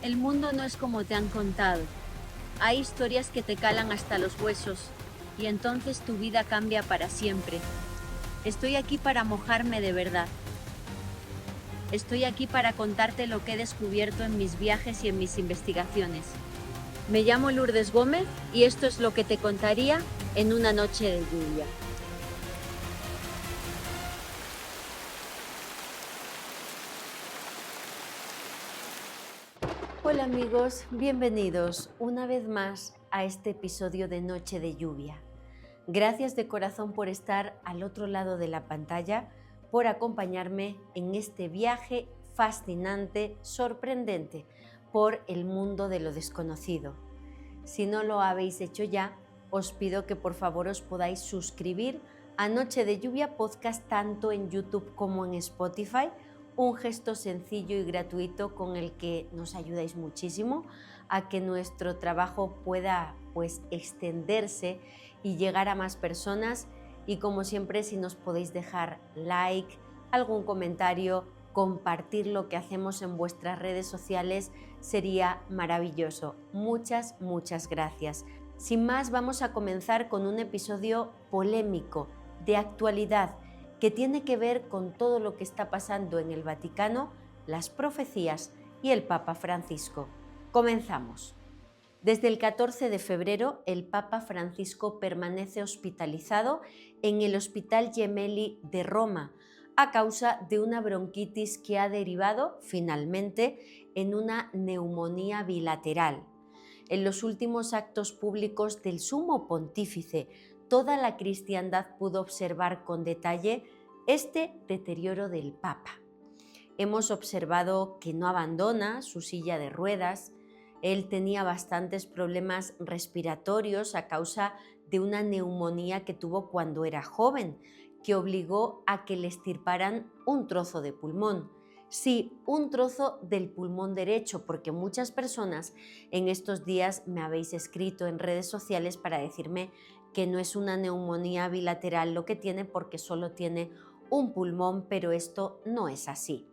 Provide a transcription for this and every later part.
El mundo no es como te han contado. Hay historias que te calan hasta los huesos, y entonces tu vida cambia para siempre. Estoy aquí para mojarme de verdad. Estoy aquí para contarte lo que he descubierto en mis viajes y en mis investigaciones. Me llamo Lourdes Gómez y esto es lo que te contaría en una noche de lluvia. Hola amigos, bienvenidos una vez más a este episodio de Noche de Lluvia. Gracias de corazón por estar al otro lado de la pantalla, por acompañarme en este viaje fascinante, sorprendente, por el mundo de lo desconocido. Si no lo habéis hecho ya, os pido que por favor os podáis suscribir a Noche de Lluvia Podcast tanto en YouTube como en Spotify, un gesto sencillo y gratuito con el que nos ayudáis muchísimo a que nuestro trabajo pueda extenderse y llegar a más personas. Y como siempre, si nos podéis dejar like, algún comentario, compartir lo que hacemos en vuestras redes sociales, sería maravilloso. Muchas gracias. Sin más, vamos a comenzar con un episodio polémico, de actualidad, que tiene que ver con todo lo que está pasando en el Vaticano, las profecías y el Papa Francisco. Comenzamos. Desde el 14 de febrero, el Papa Francisco permanece hospitalizado en el Hospital Gemelli de Roma a causa de una bronquitis que ha derivado finalmente en una neumonía bilateral. En los últimos actos públicos del Sumo Pontífice, toda la cristiandad pudo observar con detalle este deterioro del Papa. Hemos observado que no abandona su silla de ruedas. Él tenía bastantes problemas respiratorios a causa de una neumonía que tuvo cuando era joven, que obligó a que le extirparan un trozo de pulmón. Sí, un trozo del pulmón derecho, porque muchas personas en estos días me habéis escrito en redes sociales para decirme que no es una neumonía bilateral lo que tiene porque solo tiene un pulmón, pero esto no es así.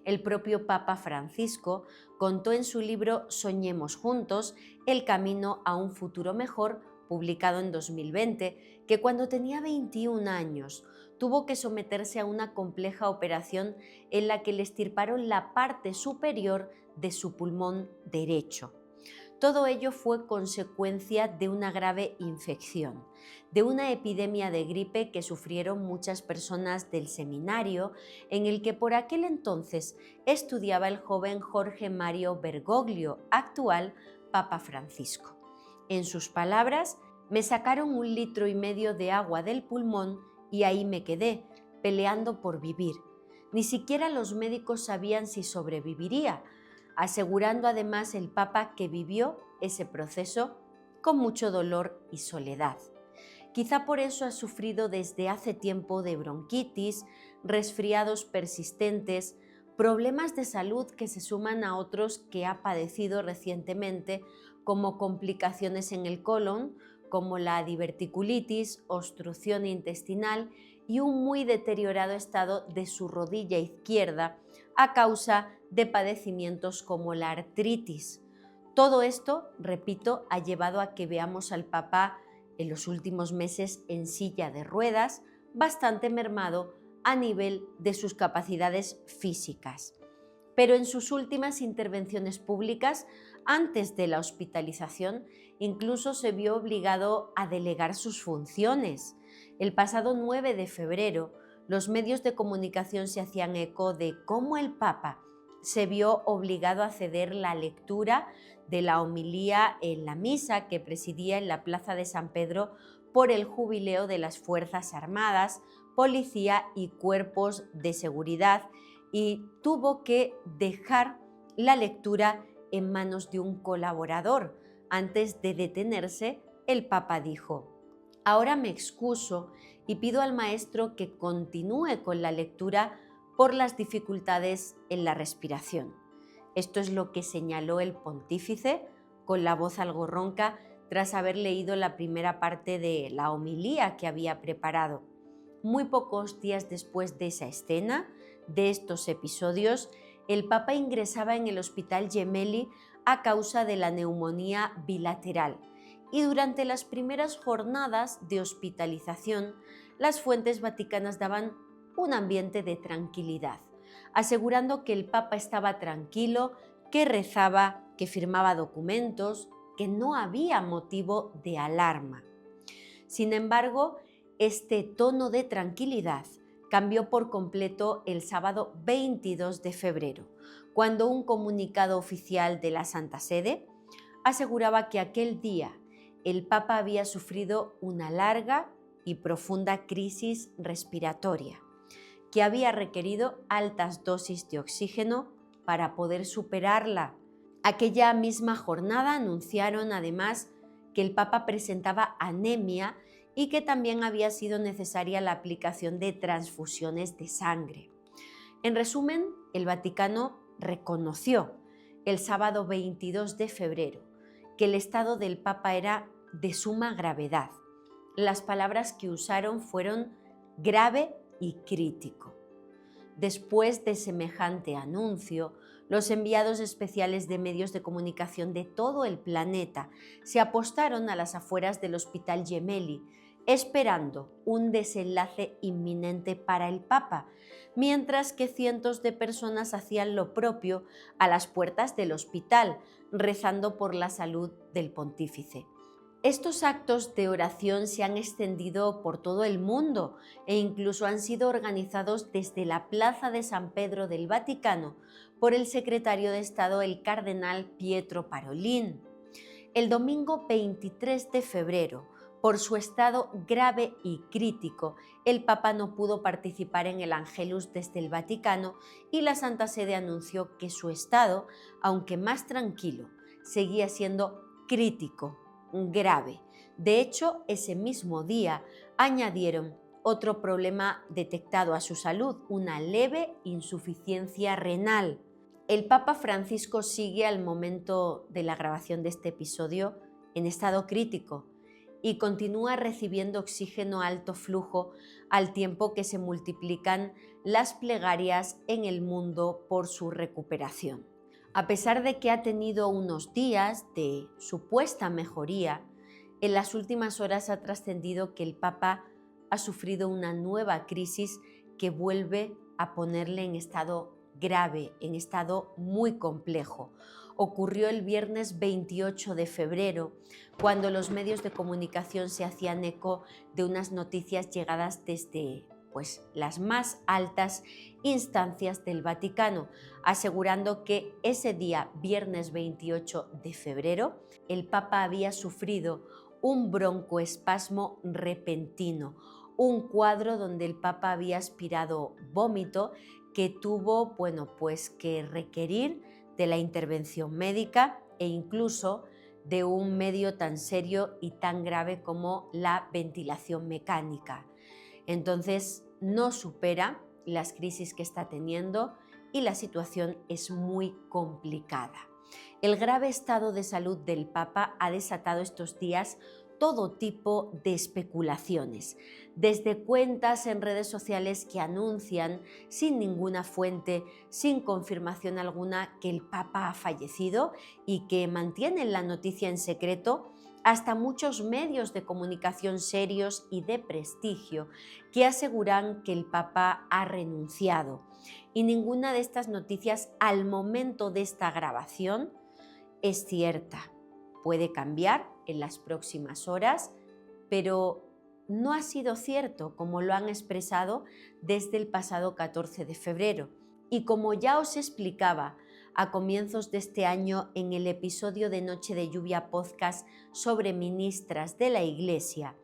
El propio Papa Francisco contó en su libro Soñemos juntos, el camino a un futuro mejor, publicado en 2020, que cuando tenía 21 años tuvo que someterse a una compleja operación en la que le extirparon la parte superior de su pulmón derecho. Todo ello fue consecuencia de una grave infección, de una epidemia de gripe que sufrieron muchas personas del seminario en el que por aquel entonces estudiaba el joven Jorge Mario Bergoglio, actual Papa Francisco. En sus palabras, me sacaron 1,5 litros de agua del pulmón y ahí me quedé, peleando por vivir. Ni siquiera los médicos sabían si sobreviviría, asegurando además el Papa que vivió ese proceso con mucho dolor y soledad. Quizá por eso ha sufrido desde hace tiempo de bronquitis, resfriados persistentes, problemas de salud que se suman a otros que ha padecido recientemente, como complicaciones en el colon, como la diverticulitis, obstrucción intestinal y un muy deteriorado estado de su rodilla izquierda a causa de padecimientos como la artritis. Todo esto, repito, ha llevado a que veamos al Papa en los últimos meses en silla de ruedas, bastante mermado a nivel de sus capacidades físicas. Pero en sus últimas intervenciones públicas, antes de la hospitalización, incluso se vio obligado a delegar sus funciones. El pasado 9 de febrero, los medios de comunicación se hacían eco de cómo el Papa se vio obligado a ceder la lectura de la homilía en la misa que presidía en la Plaza de San Pedro por el jubileo de las Fuerzas Armadas, policía y cuerpos de seguridad, y tuvo que dejar la lectura en manos de un colaborador. Antes de detenerse, el Papa dijo: ahora me excuso y pido al maestro que continúe con la lectura por las dificultades en la respiración. Esto es lo que señaló el pontífice con la voz algo ronca tras haber leído la primera parte de la homilía que había preparado. Muy pocos días después de esa escena, de estos episodios, el Papa ingresaba en el Hospital Gemelli a causa de la neumonía bilateral y durante las primeras jornadas de hospitalización, las fuentes vaticanas daban un ambiente de tranquilidad, asegurando que el Papa estaba tranquilo, que rezaba, que firmaba documentos, que no había motivo de alarma. Sin embargo, este tono de tranquilidad cambió por completo el sábado 22 de febrero, cuando un comunicado oficial de la Santa Sede aseguraba que aquel día el Papa había sufrido una larga y profunda crisis respiratoria, que había requerido altas dosis de oxígeno para poder superarla. Aquella misma jornada anunciaron además que el Papa presentaba anemia y que también había sido necesaria la aplicación de transfusiones de sangre. En resumen, el Vaticano reconoció el sábado 22 de febrero que el estado del Papa era de suma gravedad. Las palabras que usaron fueron grave y crítico. Después de semejante anuncio, los enviados especiales de medios de comunicación de todo el planeta se apostaron a las afueras del Hospital Gemelli, esperando un desenlace inminente para el Papa, mientras que cientos de personas hacían lo propio a las puertas del hospital, rezando por la salud del pontífice. Estos actos de oración se han extendido por todo el mundo e incluso han sido organizados desde la Plaza de San Pedro del Vaticano por el secretario de Estado, el cardenal Pietro Parolin. El domingo 23 de febrero, por su estado grave y crítico, el Papa no pudo participar en el Angelus desde el Vaticano y la Santa Sede anunció que su estado, aunque más tranquilo, seguía siendo crítico, grave. De hecho, ese mismo día añadieron otro problema detectado a su salud, una leve insuficiencia renal. El Papa Francisco sigue al momento de la grabación de este episodio en estado crítico y continúa recibiendo oxígeno a alto flujo al tiempo que se multiplican las plegarias en el mundo por su recuperación. A pesar de que ha tenido unos días de supuesta mejoría, en las últimas horas ha trascendido que el Papa ha sufrido una nueva crisis que vuelve a ponerle en estado grave, en estado muy complejo. Ocurrió el viernes 28 de febrero, cuando los medios de comunicación se hacían eco de unas noticias llegadas desde las más altas instancias del Vaticano, asegurando que ese día, viernes 28 de febrero, el Papa había sufrido un broncoespasmo repentino, un cuadro donde el Papa había aspirado vómito que tuvo que requerir de la intervención médica e incluso de un medio tan serio y tan grave como la ventilación mecánica. Entonces, no supera las crisis que está teniendo y la situación es muy complicada. El grave estado de salud del Papa ha desatado estos días todo tipo de especulaciones, desde cuentas en redes sociales que anuncian sin ninguna fuente, sin confirmación alguna, que el Papa ha fallecido y que mantienen la noticia en secreto, hasta muchos medios de comunicación serios y de prestigio que aseguran que el Papa ha renunciado. Y ninguna de estas noticias al momento de esta grabación es cierta. Puede cambiar en las próximas horas, pero no ha sido cierto como lo han expresado desde el pasado 14 de febrero. Y como ya os explicaba a comienzos de este año en el episodio de Noche de Lluvia podcast sobre ministras de la Iglesia,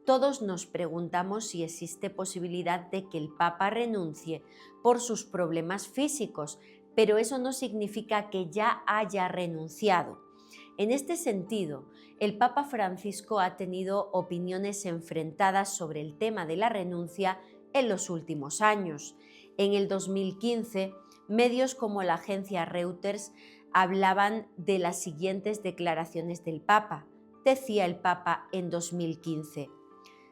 todos nos preguntamos si existe posibilidad de que el Papa renuncie por sus problemas físicos, pero eso no significa que ya haya renunciado. En este sentido, el Papa Francisco ha tenido opiniones enfrentadas sobre el tema de la renuncia en los últimos años. En el 2015, medios como la agencia Reuters hablaban de las siguientes declaraciones del Papa. Decía el Papa en 2015: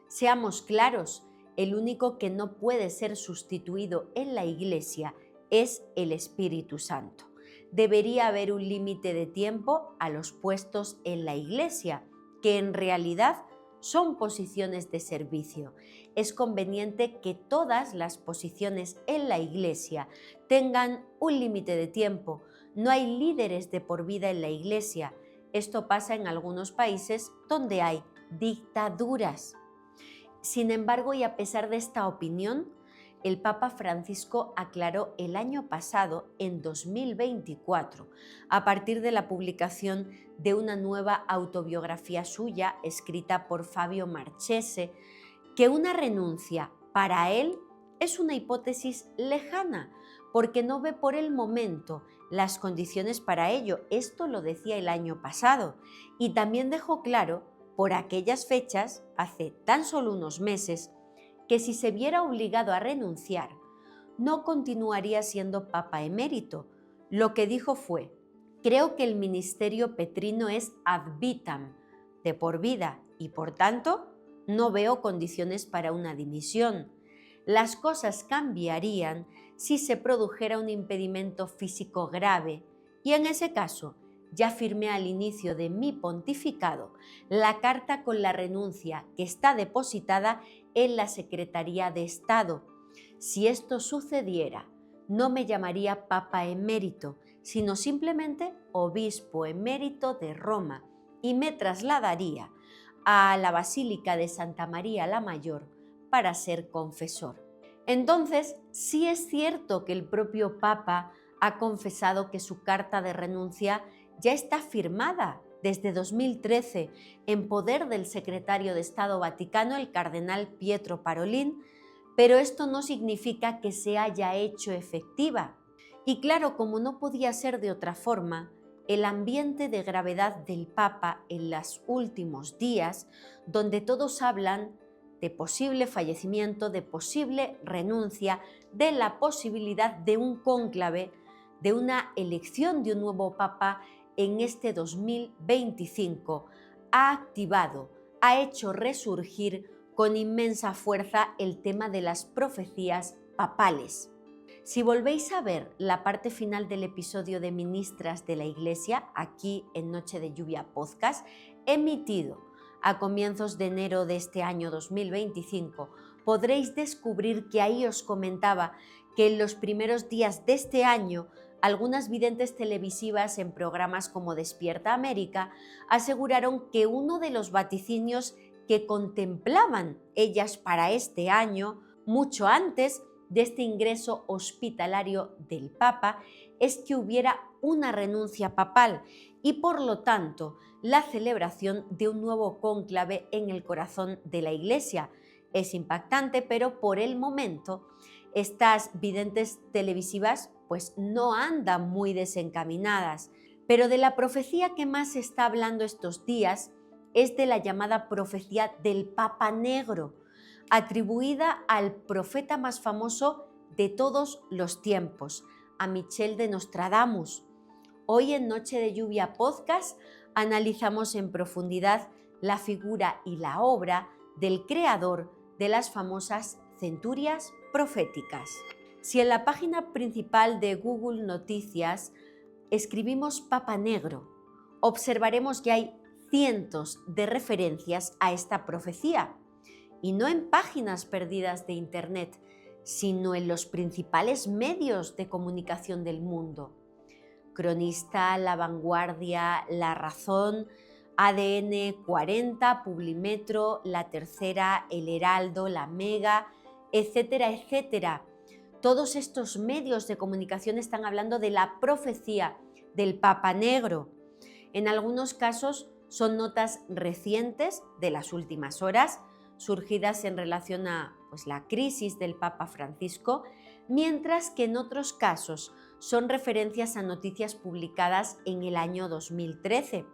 «Seamos claros, el único que no puede ser sustituido en la Iglesia es el Espíritu Santo. Debería haber un límite de tiempo a los puestos en la Iglesia, que en realidad son posiciones de servicio. Es conveniente que todas las posiciones en la Iglesia tengan un límite de tiempo. No hay líderes de por vida en la Iglesia. Esto pasa en algunos países donde hay dictaduras. Sin embargo, y a pesar de esta opinión, el Papa Francisco aclaró el año pasado, en 2024, a partir de la publicación de una nueva autobiografía suya, escrita por Fabio Marchese, que una renuncia para él es una hipótesis lejana, porque no ve por el momento las condiciones para ello. Esto lo decía el año pasado, y también dejó claro, por aquellas fechas, hace tan solo unos meses, que si se viera obligado a renunciar, no continuaría siendo Papa emérito. Lo que dijo fue: creo que el ministerio petrino es ad vitam, de por vida, y por tanto no veo condiciones para una dimisión. Las cosas cambiarían si se produjera un impedimento físico grave, y en ese caso ya firmé al inicio de mi pontificado la carta con la renuncia que está depositada en la Secretaría de Estado. Si esto sucediera, no me llamaría Papa emérito, sino simplemente Obispo emérito de Roma, y me trasladaría a la Basílica de Santa María la Mayor para ser confesor. Entonces, sí es cierto que el propio Papa ha confesado que su carta de renuncia ya está firmada desde 2013 en poder del secretario de Estado Vaticano, el cardenal Pietro Parolin, pero esto no significa que se haya hecho efectiva. Y claro, como no podía ser de otra forma, el ambiente de gravedad del Papa en los últimos días, donde todos hablan de posible fallecimiento, de posible renuncia, de la posibilidad de un cónclave, de una elección de un nuevo Papa en este 2025, ha activado, ha hecho resurgir con inmensa fuerza el tema de las profecías papales. Si volvéis a ver la parte final del episodio de Ministras de la Iglesia, aquí en Noche de Lluvia Podcast, emitido a comienzos de enero de este año 2025, podréis descubrir que ahí os comentaba que en los primeros días de este año algunas videntes televisivas en programas como Despierta América aseguraron que uno de los vaticinios que contemplaban ellas para este año, mucho antes de este ingreso hospitalario del Papa, es que hubiera una renuncia papal y, por lo tanto, la celebración de un nuevo cónclave en el corazón de la Iglesia. Es impactante, pero por el momento estas videntes televisivas pues no andan muy desencaminadas. Pero de la profecía que más se está hablando estos días es de la llamada profecía del Papa Negro, atribuida al profeta más famoso de todos los tiempos, a Michel de Nostradamus. Hoy en Noche de Lluvia Podcast analizamos en profundidad la figura y la obra del creador de las famosas centurias proféticas. Si en la página principal de Google Noticias escribimos Papa Negro, observaremos que hay cientos de referencias a esta profecía, y no en páginas perdidas de Internet, sino en los principales medios de comunicación del mundo. Cronista, La Vanguardia, La Razón, ADN 40, Publimetro, La Tercera, El Heraldo, La Mega, etcétera, etcétera. Todos estos medios de comunicación están hablando de la profecía del Papa Negro. En algunos casos son notas recientes de las últimas horas, surgidas en relación a la crisis del Papa Francisco, mientras que en otros casos son referencias a noticias publicadas en el año 2013,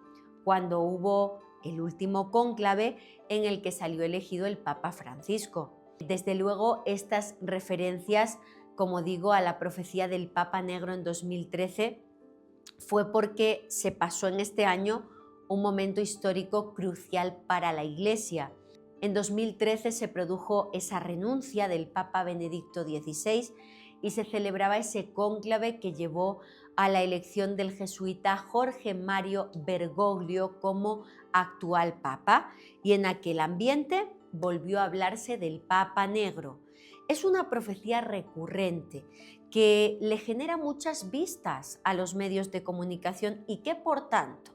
cuando hubo el último cónclave en el que salió elegido el Papa Francisco. Desde luego, estas referencias, como digo, a la profecía del Papa Negro en 2013 fue porque se pasó en este año un momento histórico crucial para la Iglesia. En 2013 se produjo esa renuncia del Papa Benedicto XVI y se celebraba ese cónclave que llevó a la elección del jesuita Jorge Mario Bergoglio como actual papa, y en aquel ambiente volvió a hablarse del Papa Negro. Es una profecía recurrente que le genera muchas vistas a los medios de comunicación y que, por tanto,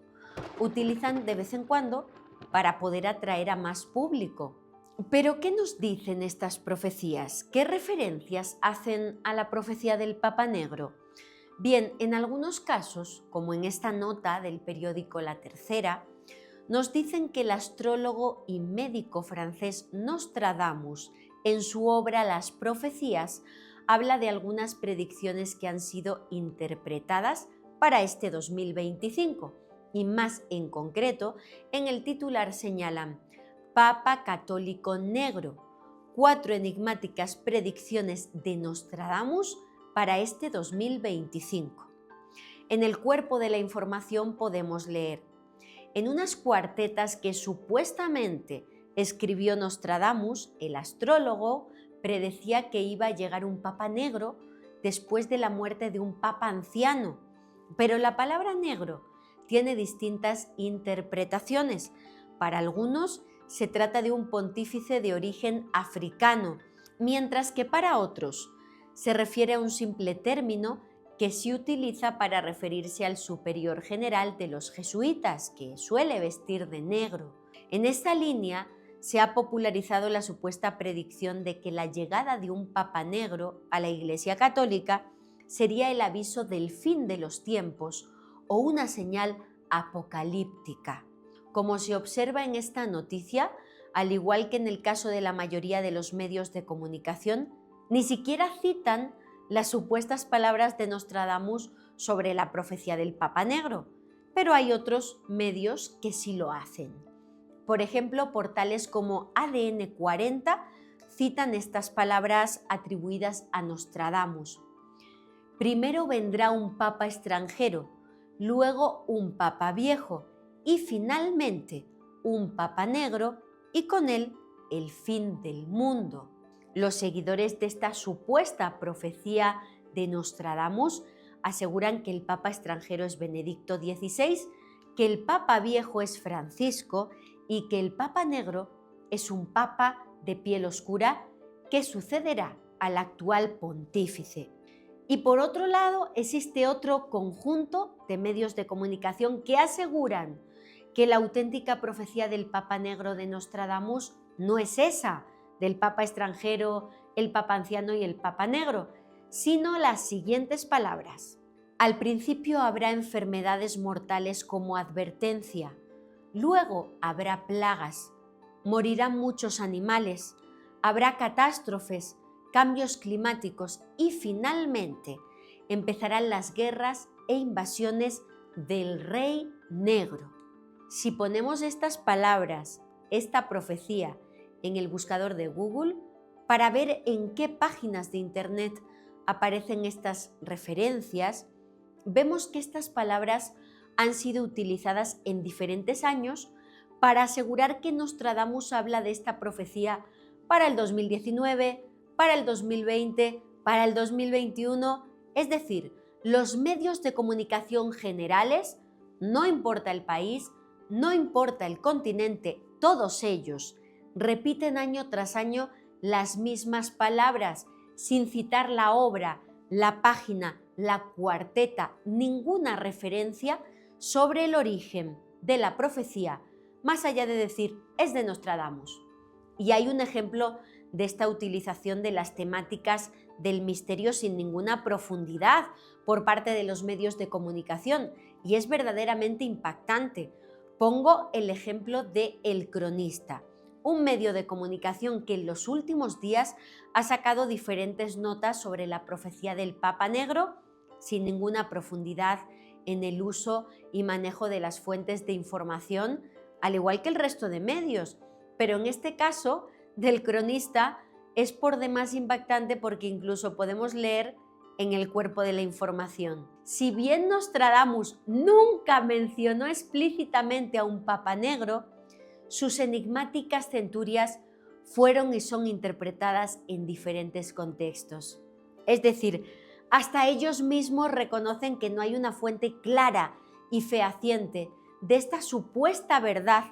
utilizan de vez en cuando para poder atraer a más público. Pero, ¿qué nos dicen estas profecías? ¿Qué referencias hacen a la profecía del Papa Negro? Bien, en algunos casos, como en esta nota del periódico La Tercera, nos dicen que el astrólogo y médico francés Nostradamus, en su obra Las Profecías, habla de algunas predicciones que han sido interpretadas para este 2025 y más en concreto, en el titular señalan Papa Católico Negro, 4 enigmáticas predicciones de Nostradamus para este 2025. En el cuerpo de la información podemos leer: en unas cuartetas que supuestamente escribió Nostradamus, el astrólogo predecía que iba a llegar un papa negro después de la muerte de un papa anciano. Pero la palabra negro tiene distintas interpretaciones. Para algunos se trata de un pontífice de origen africano, mientras que para otros se refiere a un simple término que se utiliza para referirse al superior general de los jesuitas, que suele vestir de negro. En esta línea se ha popularizado la supuesta predicción de que la llegada de un papa negro a la Iglesia Católica sería el aviso del fin de los tiempos o una señal apocalíptica. Como se observa en esta noticia, al igual que en el caso de la mayoría de los medios de comunicación, ni siquiera citan las supuestas palabras de Nostradamus sobre la profecía del Papa Negro, pero hay otros medios que sí lo hacen. Por ejemplo, portales como ADN 40 citan estas palabras atribuidas a Nostradamus. Primero vendrá un papa extranjero, luego un papa viejo y finalmente un papa negro, y con él el fin del mundo. Los seguidores de esta supuesta profecía de Nostradamus aseguran que el papa extranjero es Benedicto XVI, que el papa viejo es Francisco y que el papa negro es un papa de piel oscura que sucederá al actual pontífice. Y por otro lado, existe otro conjunto de medios de comunicación que aseguran que la auténtica profecía del Papa Negro de Nostradamus no es esa, del Papa extranjero, el Papa anciano y el Papa Negro, sino las siguientes palabras. Al principio habrá enfermedades mortales como advertencia, luego habrá plagas, morirán muchos animales, habrá catástrofes, cambios climáticos y finalmente empezarán las guerras e invasiones del Rey Negro. Si ponemos estas palabras, esta profecía, en el buscador de Google, para ver en qué páginas de Internet aparecen estas referencias, vemos que estas palabras han sido utilizadas en diferentes años para asegurar que Nostradamus habla de esta profecía para el 2019, para el 2020, para el 2021, es decir, los medios de comunicación generales, no importa el país, no importa el continente, todos ellos repiten año tras año las mismas palabras, sin citar la obra, la página, la cuarteta, ninguna referencia sobre el origen de la profecía, más allá de decir es de Nostradamus. Y hay un ejemplo de esta utilización de las temáticas del misterio sin ninguna profundidad por parte de los medios de comunicación, y es verdaderamente impactante. Pongo el ejemplo de El Cronista, un medio de comunicación que en los últimos días ha sacado diferentes notas sobre la profecía del Papa Negro sin ninguna profundidad en el uso y manejo de las fuentes de información, al igual que el resto de medios. Pero en este caso, del Cronista, es por demás impactante porque incluso podemos leer en el cuerpo de la información. Si bien Nostradamus nunca mencionó explícitamente a un papa negro, sus enigmáticas centurias fueron y son interpretadas en diferentes contextos. Es decir, hasta ellos mismos reconocen que no hay una fuente clara y fehaciente de esta supuesta verdad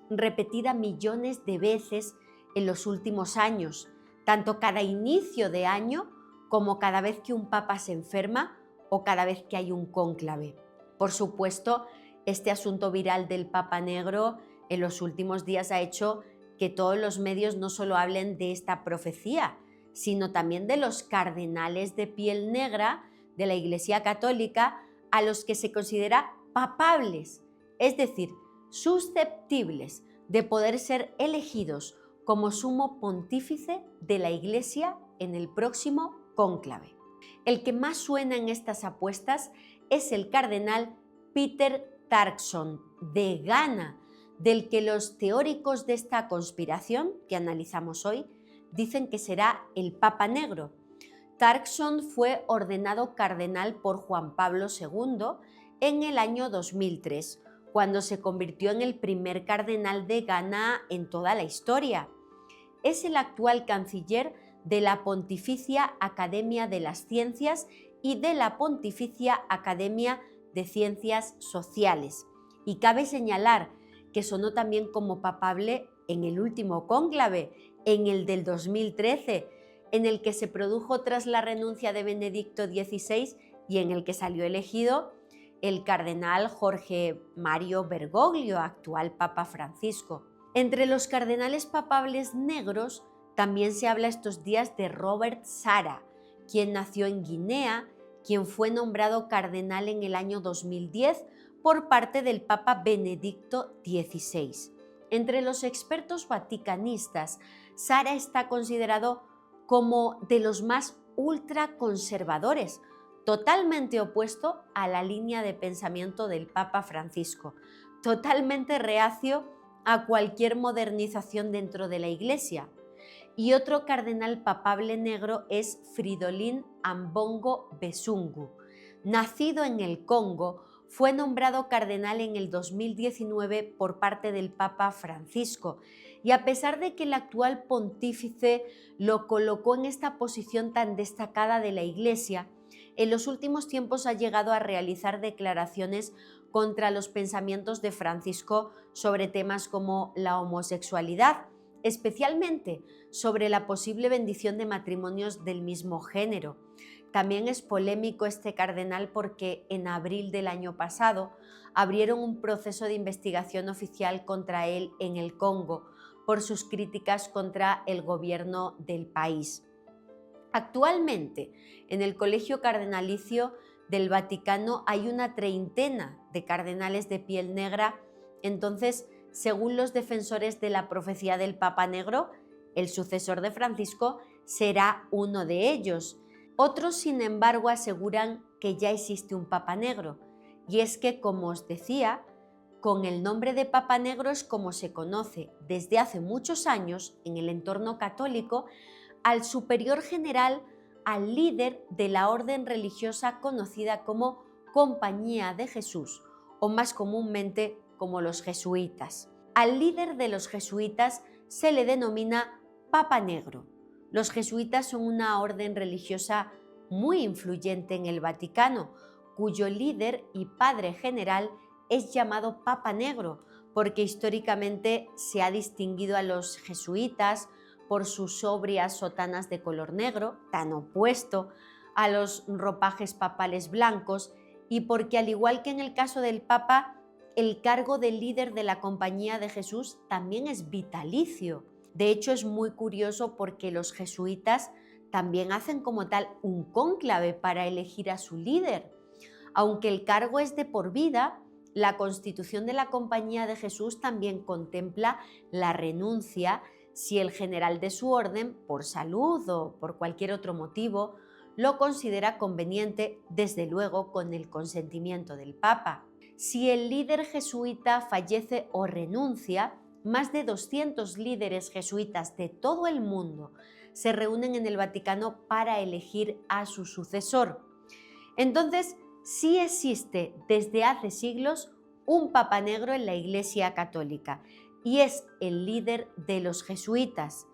repetida millones de veces en los últimos años, tanto cada inicio de año como cada vez que un papa se enferma o cada vez que hay un cónclave. Por supuesto, este asunto viral del Papa Negro en los últimos días ha hecho que todos los medios no solo hablen de esta profecía, sino también de los cardenales de piel negra de la Iglesia Católica a los que se considera papables, es decir, susceptibles de poder ser elegidos como sumo pontífice de la Iglesia en el próximo cónclave. El que más suena en estas apuestas es el cardenal Peter Turkson de Ghana, del que los teóricos de esta conspiración que analizamos hoy dicen que será el Papa Negro. Turkson fue ordenado cardenal por Juan Pablo II en el año 2003, cuando se convirtió en el primer cardenal de Ghana en toda la historia. Es el actual canciller de la Pontificia Academia de las Ciencias y de la Pontificia Academia de Ciencias Sociales. Y cabe señalar que sonó también como papable en el último cónclave, en el del 2013, en el que se produjo tras la renuncia de Benedicto XVI y en el que salió elegido el cardenal Jorge Mario Bergoglio, actual Papa Francisco. Entre los cardenales papables negros también se habla estos días de Robert Sarah, quien nació en Guinea, quien fue nombrado cardenal en el año 2010 por parte del Papa Benedicto XVI. Entre los expertos vaticanistas, Sarah está considerado como de los más ultraconservadores, totalmente opuesto a la línea de pensamiento del Papa Francisco, totalmente reacio a cualquier modernización dentro de la Iglesia. Y otro cardenal papable negro es Fridolin Ambongo Besungu. Nacido en el Congo, fue nombrado cardenal en el 2019 por parte del Papa Francisco, y a pesar de que el actual pontífice lo colocó en esta posición tan destacada de la Iglesia, en los últimos tiempos ha llegado a realizar declaraciones contra los pensamientos de Francisco sobre temas como la homosexualidad, especialmente sobre la posible bendición de matrimonios del mismo género. También es polémico este cardenal porque en abril del año pasado abrieron un proceso de investigación oficial contra él en el Congo por sus críticas contra el gobierno del país. Actualmente, en el Colegio Cardenalicio del Vaticano hay una treintena de cardenales de piel negra. Entonces, según los defensores de la profecía del Papa Negro, el sucesor de Francisco será uno de ellos. Otros, sin embargo, aseguran que ya existe un Papa Negro, y es que, como os decía, con el nombre de Papa Negro es como se conoce desde hace muchos años en el entorno católico al superior general, al líder de la orden religiosa conocida como Compañía de Jesús, o más comúnmente como los jesuitas. Al líder de los jesuitas se le denomina Papa Negro. Los jesuitas son una orden religiosa muy influyente en el Vaticano, cuyo líder y padre general es llamado Papa Negro, porque históricamente se ha distinguido a los jesuitas por sus sobrias sotanas de color negro, tan opuesto a los ropajes papales blancos, y porque, al igual que en el caso del Papa, el cargo de líder de la Compañía de Jesús también es vitalicio. De hecho, es muy curioso porque los jesuitas también hacen como tal un cónclave para elegir a su líder. Aunque el cargo es de por vida, la Constitución de la Compañía de Jesús también contempla la renuncia si el general de su orden, por salud o por cualquier otro motivo, lo considera conveniente, desde luego con el consentimiento del Papa. Si el líder jesuita fallece o renuncia, más de 200 líderes jesuitas de todo el mundo se reúnen en el Vaticano para elegir a su sucesor. Entonces, sí existe desde hace siglos un Papa Negro en la Iglesia Católica, y es el líder de los jesuitas.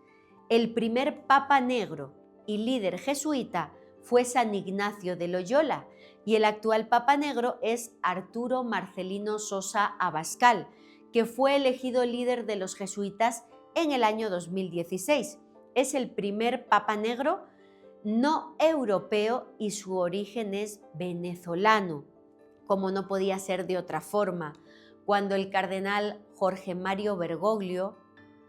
El primer Papa Negro y líder jesuita fue San Ignacio de Loyola y el actual Papa Negro es Arturo Marcelino Sosa Abascal, que fue elegido líder de los jesuitas en el año 2016. Es el primer Papa Negro no europeo y su origen es venezolano, como no podía ser de otra forma. Cuando el cardenal Jorge Mario Bergoglio,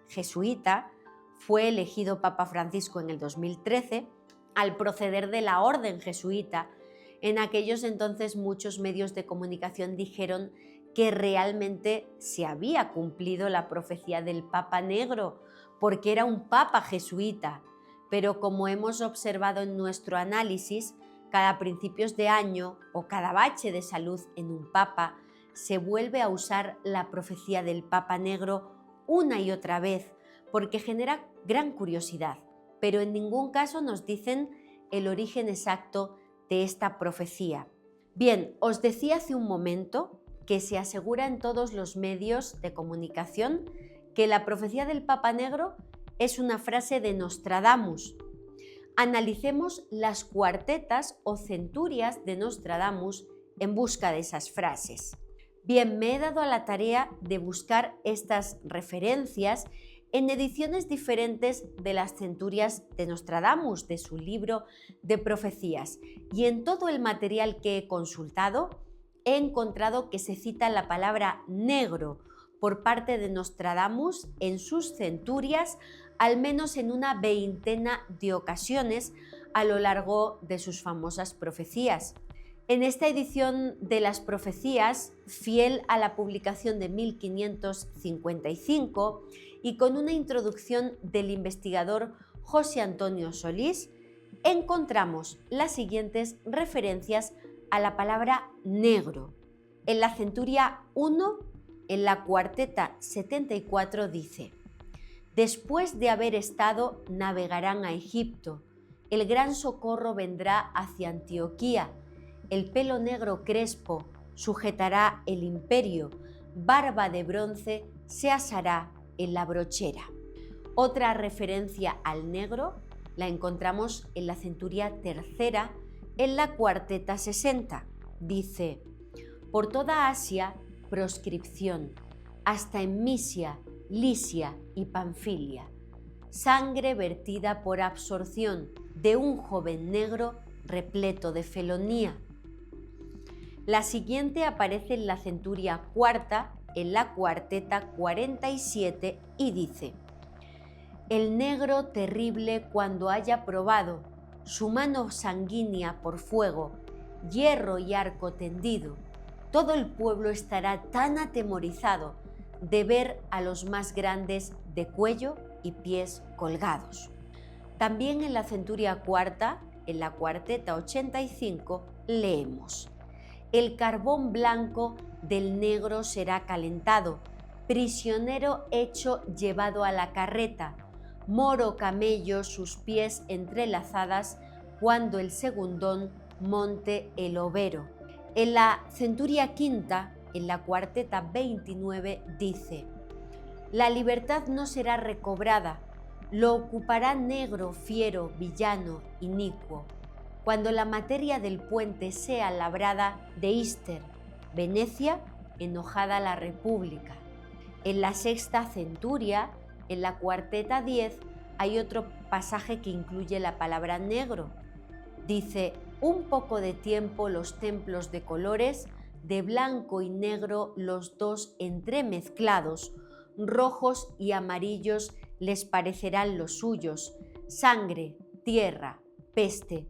jesuita, fue elegido Papa Francisco en el 2013, al proceder de la orden jesuita, en aquellos entonces muchos medios de comunicación dijeron que realmente se había cumplido la profecía del Papa Negro, porque era un Papa jesuita. Pero como hemos observado en nuestro análisis, cada principios de año o cada bache de salud en un Papa, se vuelve a usar la profecía del Papa Negro una y otra vez, porque genera gran curiosidad, pero en ningún caso nos dicen el origen exacto de esta profecía. Bien, os decía hace un momento que se asegura en todos los medios de comunicación que la profecía del Papa Negro es una frase de Nostradamus. Analicemos las cuartetas o centurias de Nostradamus en busca de esas frases. Bien, me he dado a la tarea de buscar estas referencias en ediciones diferentes de las centurias de Nostradamus, de su libro de profecías, y en todo el material que he consultado he encontrado que se cita la palabra negro por parte de Nostradamus en sus centurias al menos en una veintena de ocasiones a lo largo de sus famosas profecías. En esta edición de las profecías, fiel a la publicación de 1555 y con una introducción del investigador José Antonio Solís, encontramos las siguientes referencias a la palabra negro. En la centuria 1, en la cuarteta 74 dice: después de haber estado, navegarán a Egipto, el gran socorro vendrá hacia Antioquía, el pelo negro crespo sujetará el imperio, barba de bronce se asará en la brochera. Otra referencia al negro la encontramos en la centuria tercera, en la cuarteta 60. Dice: por toda Asia, proscripción, hasta en Misia, Lisia y Panfilia, sangre vertida por absorción de un joven negro repleto de felonía. La siguiente aparece en la centuria cuarta, en la cuarteta 47, y dice: el negro terrible cuando haya probado su mano sanguínea por fuego, hierro y arco tendido, todo el pueblo estará tan atemorizado de ver a los más grandes de cuello y pies colgados. También en la centuria cuarta, en la cuarteta 85, leemos: el carbón blanco del negro será calentado, prisionero hecho llevado a la carreta, moro camello sus pies entrelazadas, cuando el segundón monte el overo. En la centuria quinta, en la cuarteta 29, dice: la libertad no será recobrada, lo ocupará negro, fiero, villano, inicuo, cuando la materia del puente sea labrada de Íster, Venecia, enojada la república. En la sexta centuria, en la cuarteta 10, hay otro pasaje que incluye la palabra negro. Dice: un poco de tiempo los templos de colores, de blanco y negro los dos entremezclados, rojos y amarillos les parecerán los suyos, sangre, tierra, peste,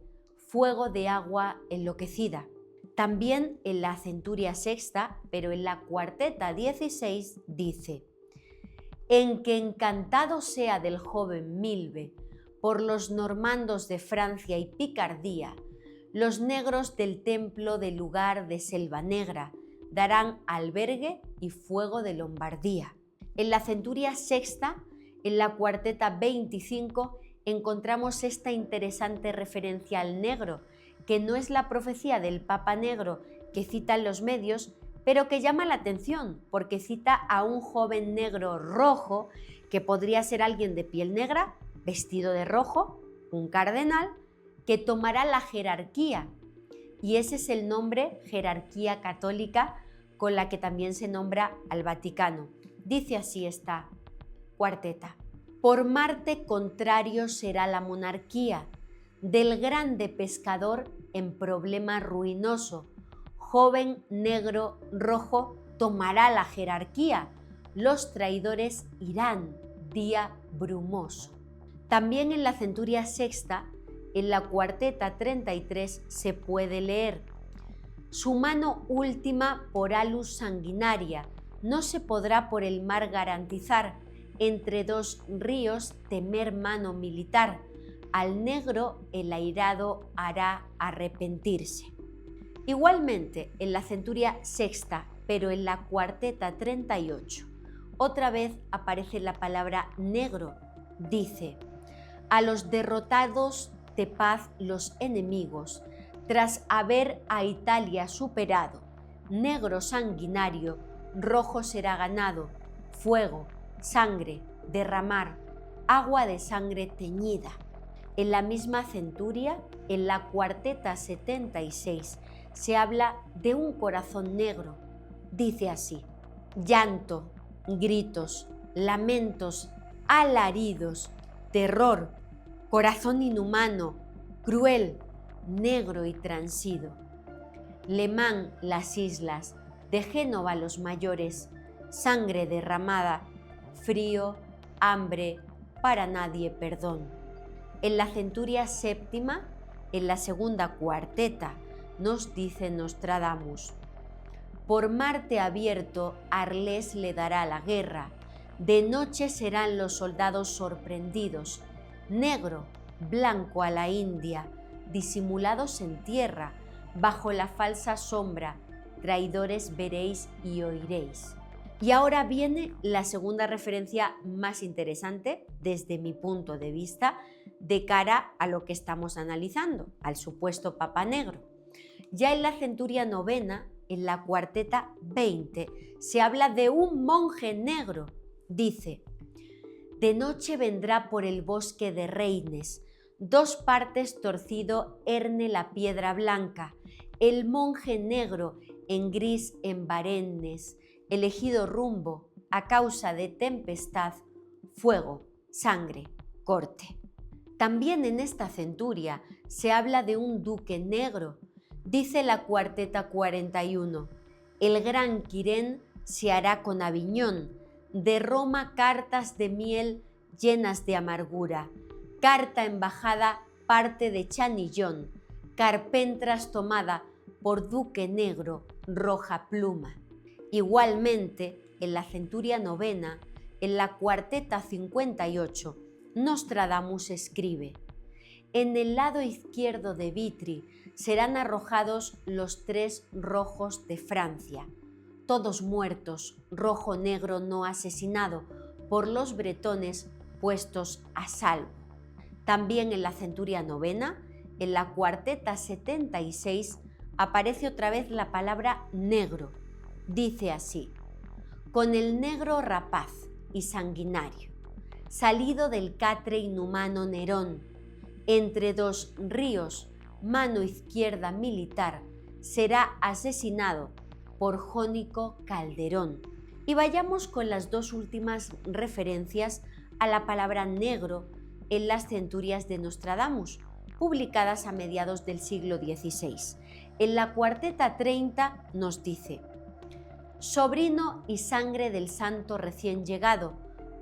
fuego de agua enloquecida. También en la centuria sexta, pero en la cuarteta 16, dice: en que encantado sea del joven Milbe por los normandos de Francia y Picardía, los negros del templo del lugar de Selva Negra darán albergue y fuego de Lombardía. En la centuria sexta, en la cuarteta 25, encontramos esta interesante referencia al negro, que no es la profecía del Papa Negro que citan los medios, pero que llama la atención porque cita a un joven negro rojo, que podría ser alguien de piel negra, vestido de rojo, un cardenal, que tomará la jerarquía, y ese es el nombre jerarquía católica con la que también se nombra al Vaticano. Dice así esta cuarteta: por Marte contrario será la monarquía del grande pescador en problema ruinoso, joven negro rojo tomará la jerarquía, los traidores irán, día brumoso. También en la centuria sexta, en la cuarteta 33, se puede leer: su mano última por alus sanguinaria, no se podrá por el mar garantizar, entre dos ríos temer mano militar, al negro el airado hará arrepentirse. Igualmente, en la centuria sexta, pero en la cuarteta 38, otra vez aparece la palabra negro. Dice: a los derrotados de paz los enemigos, tras haber a Italia superado, negro sanguinario, rojo será ganado, fuego, sangre, derramar, agua de sangre teñida. En la misma centuria, en la cuarteta 76, se habla de un corazón negro. Dice así: llanto, gritos, lamentos, alaridos, terror, corazón inhumano, cruel, negro y transido. Lemán las islas, de Génova los mayores, sangre derramada, frío, hambre, para nadie perdón. En la centuria séptima, en la segunda cuarteta, nos dice Nostradamus: por Marte abierto Arles le dará la guerra, de noche serán los soldados sorprendidos, negro, blanco a la India, disimulados en tierra, bajo la falsa sombra, traidores veréis y oiréis. Y ahora viene la segunda referencia más interesante desde mi punto de vista de cara a lo que estamos analizando, al supuesto Papa Negro. Ya en la centuria novena, en la cuarteta 20, se habla de un monje negro. Dice: de noche vendrá por el bosque de Reines, dos partes torcido erne la piedra blanca, el monje negro en gris en barennes, elegido rumbo a causa de tempestad, fuego, sangre, corte. También en esta centuria se habla de un duque negro. Dice la cuarteta 41: el gran Quirén se hará con Aviñón, de Roma cartas de miel llenas de amargura, carta embajada parte de Chanillón, carpentras tomada por duque negro, roja pluma. Igualmente, en la centuria novena, en la cuarteta 58, Nostradamus escribe: en el lado izquierdo de Vitri serán arrojados los tres rojos de Francia, todos muertos, rojo negro no asesinado, por los bretones puestos a salvo. También en la centuria novena, en la cuarteta 76, aparece otra vez la palabra negro. Dice así: con el negro rapaz y sanguinario, salido del catre inhumano Nerón, entre dos ríos, mano izquierda militar, será asesinado por Jónico Calderón. Y vayamos con las dos últimas referencias a la palabra negro en las centurias de Nostradamus, publicadas a mediados del siglo XVI. En la cuarteta 30 nos dice: sobrino y sangre del santo recién llegado,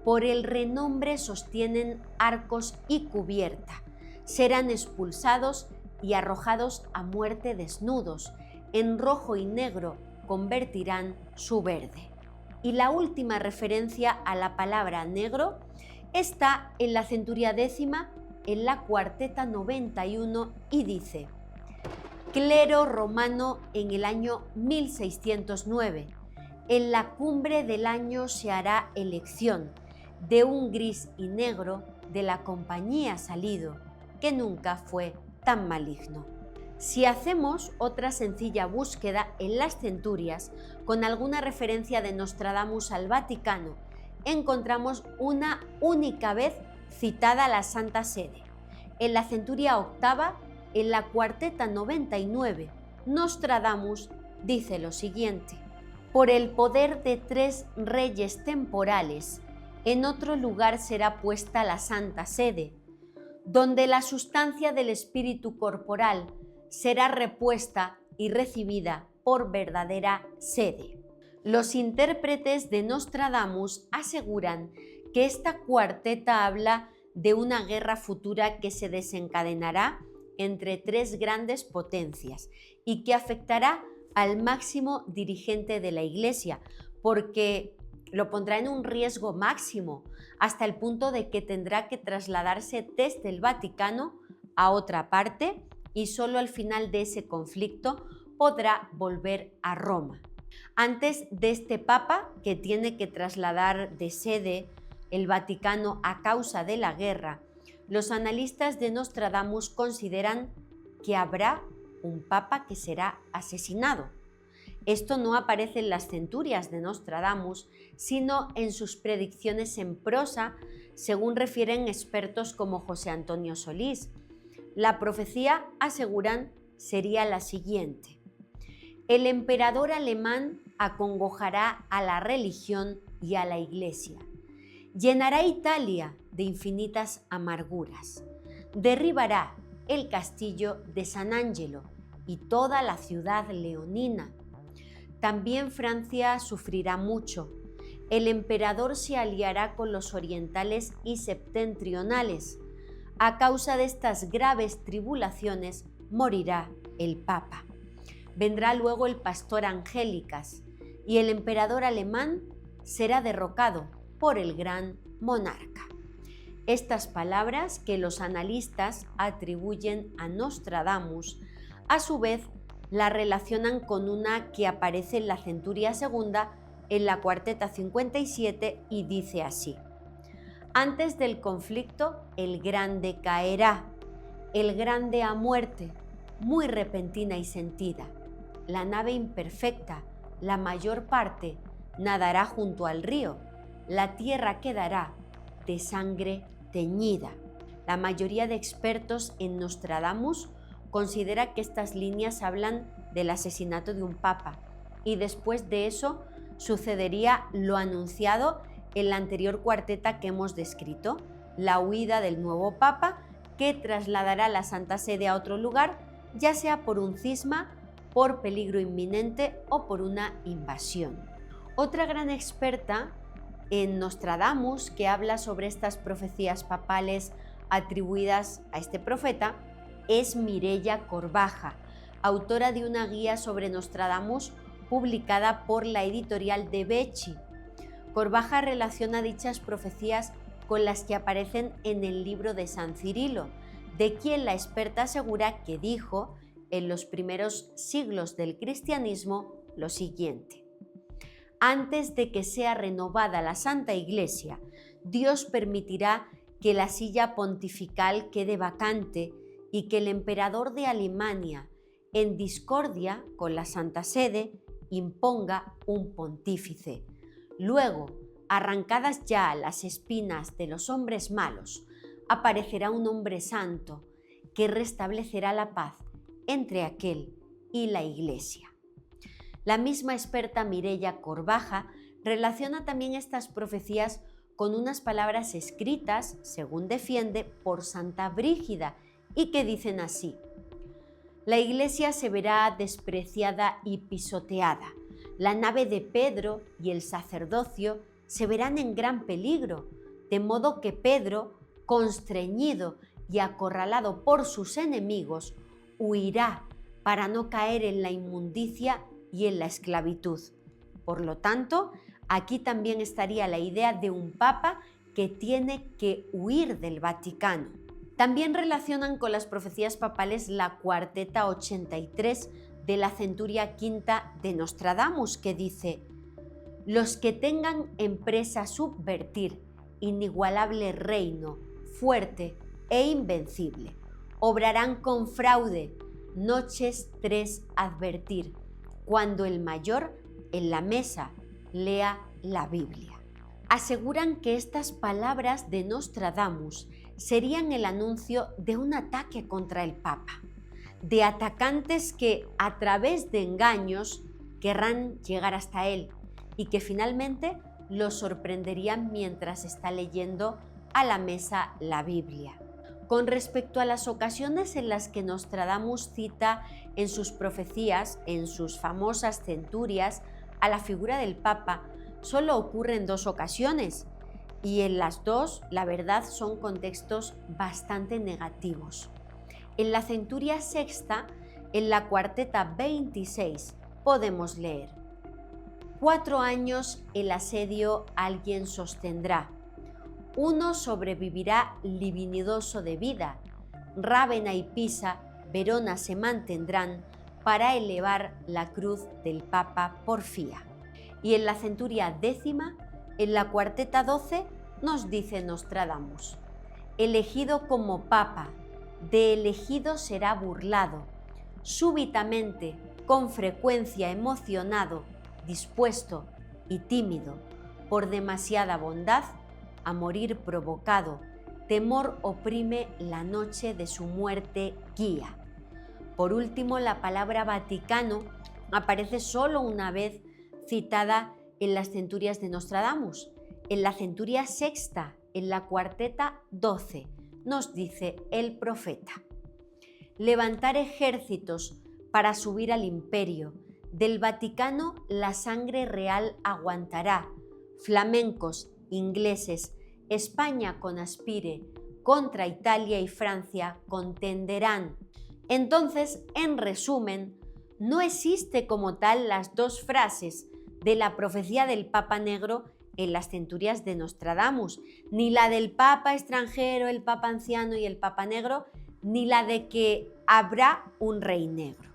por el renombre sostienen arcos y cubierta, serán expulsados y arrojados a muerte desnudos, en rojo y negro convertirán su verde. Y la última referencia a la palabra negro está en la centuria décima, en la cuarteta 91, y dice: clero romano en el año 1609, en la cumbre del año se hará elección de un gris y negro de la compañía salido, que nunca fue tan maligno. Si hacemos otra sencilla búsqueda en las centurias con alguna referencia de Nostradamus al Vaticano, encontramos una única vez citada la Santa Sede, en la centuria octava, en la cuarteta 99, Nostradamus dice lo siguiente: por el poder de 3 reyes temporales, en otro lugar será puesta la Santa Sede, donde la sustancia del espíritu corporal será repuesta y recibida por verdadera sede. Los intérpretes de Nostradamus aseguran que esta cuarteta habla de una guerra futura que se desencadenará entre 3 grandes potencias y que afectará al máximo dirigente de la Iglesia, porque lo pondrá en un riesgo máximo, hasta el punto de que tendrá que trasladarse desde el Vaticano a otra parte y solo al final de ese conflicto podrá volver a Roma. Antes de este Papa, que tiene que trasladar de sede el Vaticano a causa de la guerra, los analistas de Nostradamus consideran que habrá un Papa que será asesinado. Esto no aparece en las centurias de Nostradamus, sino en sus predicciones en prosa, según refieren expertos como José Antonio Solís. La profecía, aseguran, sería la siguiente: el emperador alemán acongojará a la religión y a la Iglesia. Llenará Italia de infinitas amarguras. Derribará el castillo de San Angelo y toda la ciudad leonina. También Francia sufrirá mucho. El emperador se aliará con los orientales y septentrionales. A causa de estas graves tribulaciones morirá el Papa. Vendrá luego el pastor Angélicas y el emperador alemán será derrocado por el gran monarca. Estas palabras que los analistas atribuyen a Nostradamus, a su vez la relacionan con una que aparece en la centuria segunda, en la cuarteta 57, y dice así: antes del conflicto el grande caerá, el grande a muerte, muy repentina y sentida. La nave imperfecta, la mayor parte, nadará junto al río. La tierra quedará de sangre teñida. La mayoría de expertos en Nostradamus considera que estas líneas hablan del asesinato de un papa, y después de eso sucedería lo anunciado en la anterior cuarteta que hemos descrito, la huida del nuevo papa, que trasladará la Santa Sede a otro lugar, ya sea por un cisma, por peligro inminente o por una invasión. Otra gran experta en Nostradamus, que habla sobre estas profecías papales atribuidas a este profeta, es Mireia Corbaja, autora de una guía sobre Nostradamus publicada por la editorial de Becci. Corbaja relaciona dichas profecías con las que aparecen en el libro de San Cirilo, de quien la experta asegura que dijo en los primeros siglos del cristianismo lo siguiente: antes de que sea renovada la Santa Iglesia, Dios permitirá que la silla pontifical quede vacante y que el emperador de Alemania, en discordia con la Santa Sede, imponga un pontífice. Luego, arrancadas ya las espinas de los hombres malos, aparecerá un hombre santo que restablecerá la paz entre aquel y la Iglesia. La misma experta Mireia Corbaja relaciona también estas profecías con unas palabras escritas, según defiende, por Santa Brígida, y que dicen así: la Iglesia se verá despreciada y pisoteada. La nave de Pedro y el sacerdocio se verán en gran peligro, de modo que Pedro, constreñido y acorralado por sus enemigos, huirá para no caer en la inmundicia y en la esclavitud. Por lo tanto, aquí también estaría la idea de un papa que tiene que huir del Vaticano. También relacionan con las profecías papales la cuarteta 83 de la centuria quinta de Nostradamus, que dice: los que tengan empresa subvertir inigualable reino, fuerte e invencible, obrarán con fraude, noches 3 advertir, cuando el mayor en la mesa lea la Biblia. Aseguran que estas palabras de Nostradamus serían el anuncio de un ataque contra el Papa. de atacantes que a través de engaños querrán llegar hasta él y que finalmente lo sorprenderían mientras está leyendo a la mesa la Biblia. Con respecto a las ocasiones en las que Nostradamus cita en sus profecías, en sus famosas centurias, a la figura del Papa, solo ocurre en 2 ocasiones, y en las 2, la verdad, son contextos bastante negativos. En la centuria sexta, en la cuarteta 26, podemos leer: 4 años el asedio alguien sostendrá, uno sobrevivirá livinidoso de vida, Rávena y Pisa, Verona se mantendrán para elevar la cruz del Papa Porfía. Y en la centuria décima, en la cuarteta 12, nos dice Nostradamus: elegido como Papa, de elegido será burlado, súbitamente, con frecuencia emocionado, dispuesto y tímido, por demasiada bondad, a morir provocado, temor oprime la noche de su muerte guía. Por último, la palabra Vaticano aparece solo una vez citada en las centurias de Nostradamus. En la centuria sexta, en la cuarteta 12, nos dice el profeta: levantar ejércitos para subir al imperio, del Vaticano la sangre real aguantará, flamencos, ingleses, España con aspire, contra Italia y Francia contenderán. Entonces, en resumen, no existe como tal las 2 frases de la profecía del Papa Negro en las centurias de Nostradamus, ni la del Papa extranjero, el Papa anciano y el Papa Negro, ni la de que habrá un rey negro.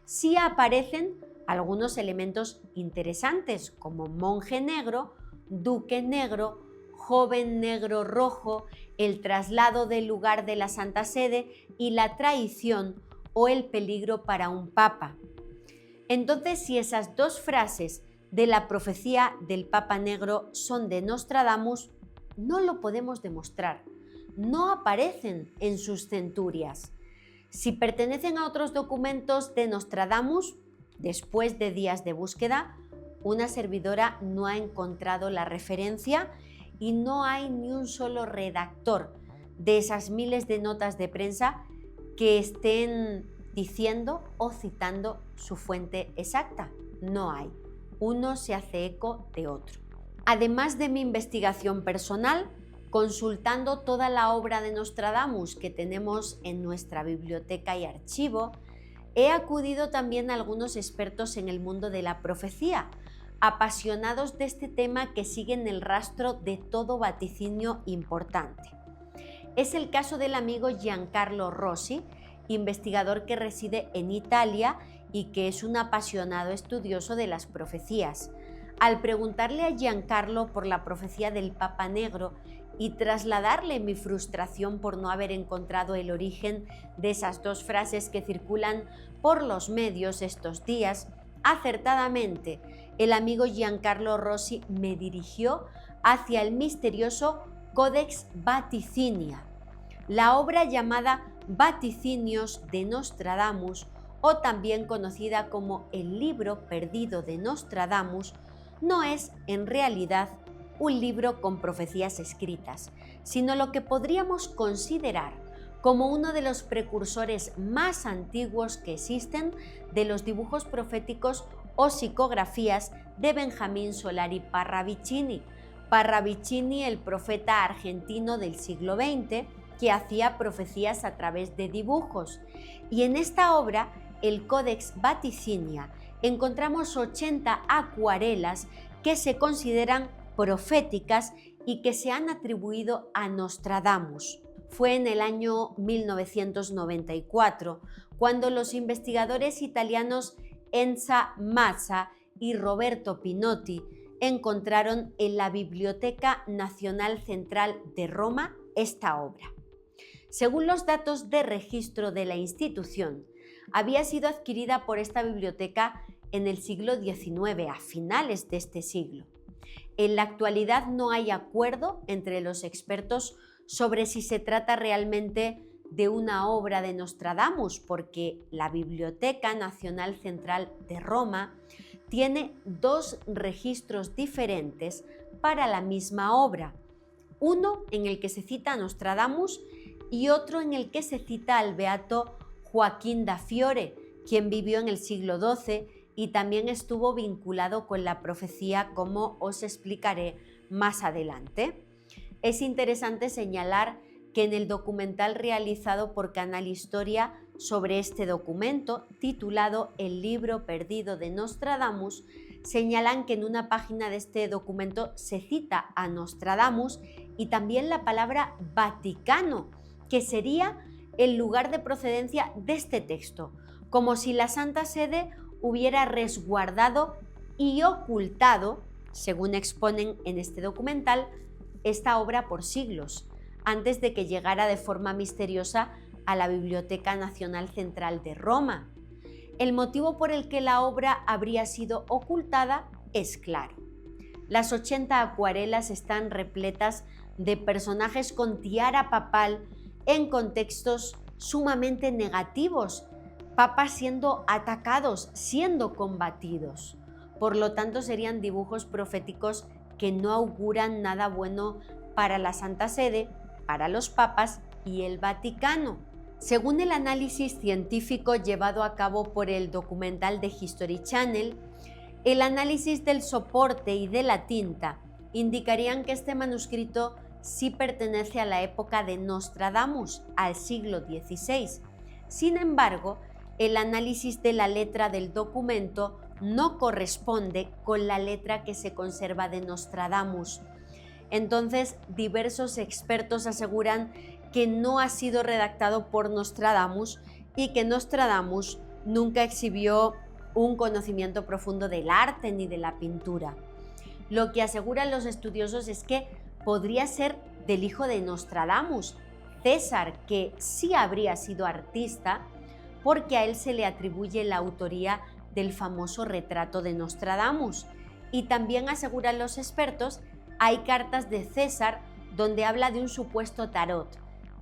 Sí aparecen algunos elementos interesantes como monje negro, duque negro, joven negro rojo, el traslado del lugar de la Santa Sede y la traición o el peligro para un papa. Entonces, si esas 2 frases de la profecía del Papa Negro son de Nostradamus, no lo podemos demostrar. No aparecen en sus centurias. Si pertenecen a otros documentos de Nostradamus, después de días de búsqueda, una servidora no ha encontrado la referencia y no hay ni un solo redactor de esas miles de notas de prensa que estén diciendo o citando su fuente exacta. No hay. Uno se hace eco de otro. Además de mi investigación personal, consultando toda la obra de Nostradamus que tenemos en nuestra biblioteca y archivo, he acudido también a algunos expertos en el mundo de la profecía, apasionados de este tema que siguen el rastro de todo vaticinio importante. Es el caso del amigo Giancarlo Rossi, investigador que reside en Italia y que es un apasionado estudioso de las profecías. Al preguntarle a Giancarlo por la profecía del Papa Negro y trasladarle mi frustración por no haber encontrado el origen de esas 2 frases que circulan por los medios estos días, acertadamente el amigo Giancarlo Rossi me dirigió hacia el misterioso Codex Vaticinia, la obra llamada Vaticinios de Nostradamus, o también conocida como el libro perdido de Nostradamus, no es en realidad un libro con profecías escritas, sino lo que podríamos considerar como uno de los precursores más antiguos que existen de los dibujos proféticos o psicografías de Benjamín Solari Parravicini. Parravicini, el profeta argentino del siglo XX, que hacía profecías a través de dibujos. Y en esta obra, el Codex Vaticinia, encontramos 80 acuarelas que se consideran proféticas y que se han atribuido a Nostradamus. Fue en el año 1994 cuando los investigadores italianos Enza Mazza y Roberto Pinotti encontraron en la Biblioteca Nacional Central de Roma esta obra. Según los datos de registro de la institución, había sido adquirida por esta biblioteca en el siglo XIX, a finales de este siglo. En la actualidad no hay acuerdo entre los expertos sobre si se trata realmente de una obra de Nostradamus, porque la Biblioteca Nacional Central de Roma tiene dos registros diferentes para la misma obra. Uno en el que se cita a Nostradamus y otro en el que se cita al beato Joaquín da Fiore, quien vivió en el siglo XII y también estuvo vinculado con la profecía, como os explicaré más adelante. Es interesante señalar que en el documental realizado por Canal Historia sobre este documento, titulado El libro perdido de Nostradamus, señalan que en una página de este documento se cita a Nostradamus y también la palabra Vaticano, que sería el lugar de procedencia de este texto, como si la Santa Sede hubiera resguardado y ocultado, según exponen en este documental, esta obra por siglos, antes de que llegara de forma misteriosa a la Biblioteca Nacional Central de Roma. El motivo por el que la obra habría sido ocultada es claro. Las 80 acuarelas están repletas de personajes con tiara papal en contextos sumamente negativos, papas siendo atacados, siendo combatidos. Por lo tanto, serían dibujos proféticos que no auguran nada bueno para la Santa Sede, para los papas y el Vaticano. Según el análisis científico llevado a cabo por el documental de History Channel, el análisis del soporte y de la tinta indicarían que este manuscrito sí pertenece a la época de Nostradamus, al siglo XVI. Sin embargo, el análisis de la letra del documento no corresponde con la letra que se conserva de Nostradamus. Entonces, diversos expertos aseguran que no ha sido redactado por Nostradamus y que Nostradamus nunca exhibió un conocimiento profundo del arte ni de la pintura. Lo que aseguran los estudiosos es que podría ser del hijo de Nostradamus, César, que sí habría sido artista, porque a él se le atribuye la autoría del famoso retrato de Nostradamus. Y también aseguran los expertos, hay cartas de César donde habla de un supuesto tarot,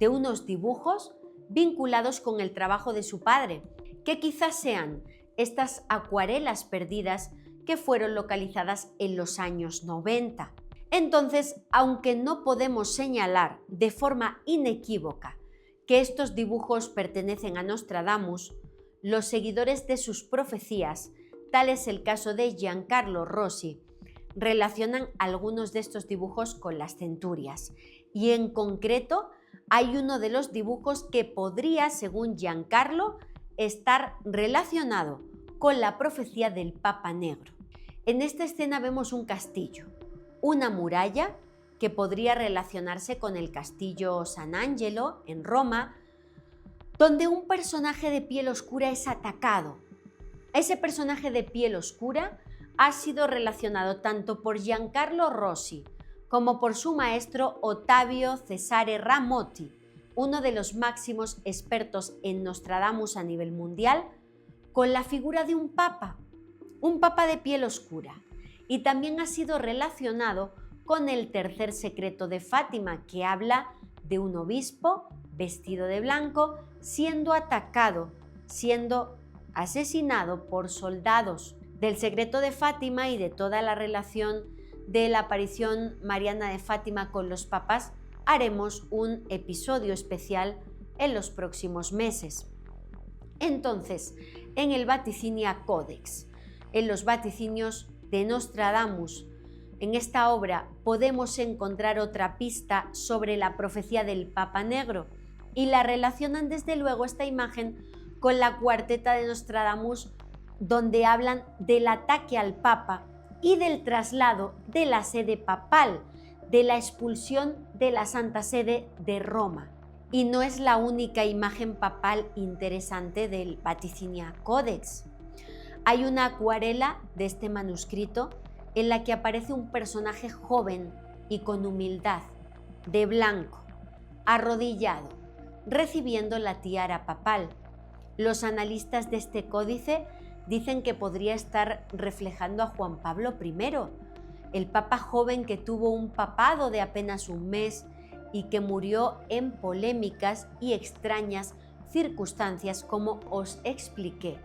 de unos dibujos vinculados con el trabajo de su padre, que quizás sean estas acuarelas perdidas que fueron localizadas en los años 90. Entonces, aunque no podemos señalar de forma inequívoca que estos dibujos pertenecen a Nostradamus, los seguidores de sus profecías, tal es el caso de Giancarlo Rossi, relacionan algunos de estos dibujos con las centurias. Y en concreto, hay uno de los dibujos que podría, según Giancarlo, estar relacionado con la profecía del Papa Negro. En esta escena vemos un castillo, una muralla que podría relacionarse con el castillo San Angelo en Roma, donde un personaje de piel oscura es atacado. Ese personaje de piel oscura ha sido relacionado tanto por Giancarlo Rossi como por su maestro Ottavio Cesare Ramotti, uno de los máximos expertos en Nostradamus a nivel mundial, con la figura de un papa de piel oscura, y también ha sido relacionado con el tercer secreto de Fátima, que habla de un obispo vestido de blanco siendo atacado, siendo asesinado por soldados. Del secreto de Fátima y de toda la relación de la aparición mariana de Fátima con los papas haremos un episodio especial en los próximos meses. Entonces, en el Vaticinia Codex, en los vaticinios de Nostradamus, en esta obra podemos encontrar otra pista sobre la profecía del Papa Negro y la relacionan desde luego esta imagen con la cuarteta de Nostradamus, donde hablan del ataque al Papa y del traslado de la sede papal, de la expulsión de la Santa Sede de Roma. Y no es la única imagen papal interesante del Vaticinia Codex. Hay una acuarela de este manuscrito en la que aparece un personaje joven y con humildad, de blanco, arrodillado, recibiendo la tiara papal. Los analistas de este códice dicen que podría estar reflejando a Juan Pablo I, el papa joven que tuvo un papado de apenas un mes y que murió en polémicas y extrañas circunstancias, como os expliqué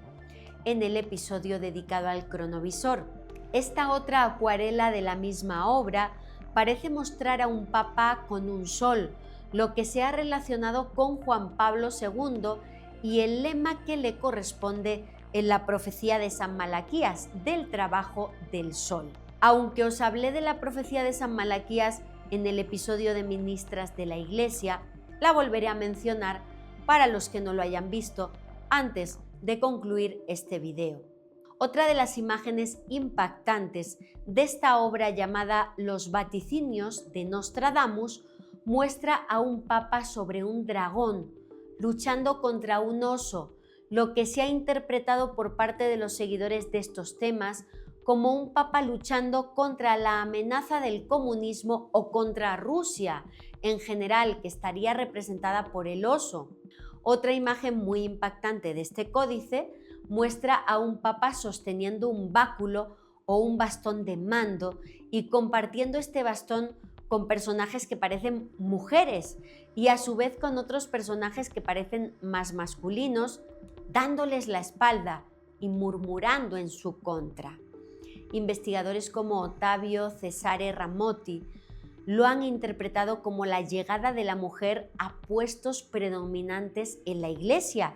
en el episodio dedicado al cronovisor. Esta otra acuarela de la misma obra parece mostrar a un papa con un sol, lo que se ha relacionado con Juan Pablo II y el lema que le corresponde en la profecía de San Malaquías, del trabajo del sol. Aunque os hablé de la profecía de San Malaquías en el episodio de Ministras de la Iglesia, la volveré a mencionar para los que no lo hayan visto antes de concluir este video. Otra de las imágenes impactantes de esta obra llamada Los vaticinios de Nostradamus muestra a un papa sobre un dragón luchando contra un oso, lo que se ha interpretado por parte de los seguidores de estos temas como un papa luchando contra la amenaza del comunismo o contra Rusia en general, que estaría representada por el oso. Otra imagen muy impactante de este códice muestra a un papa sosteniendo un báculo o un bastón de mando y compartiendo este bastón con personajes que parecen mujeres y a su vez con otros personajes que parecen más masculinos, dándoles la espalda y murmurando en su contra. Investigadores como Ottavio Cesare Ramoti lo han interpretado como la llegada de la mujer a puestos predominantes en la Iglesia,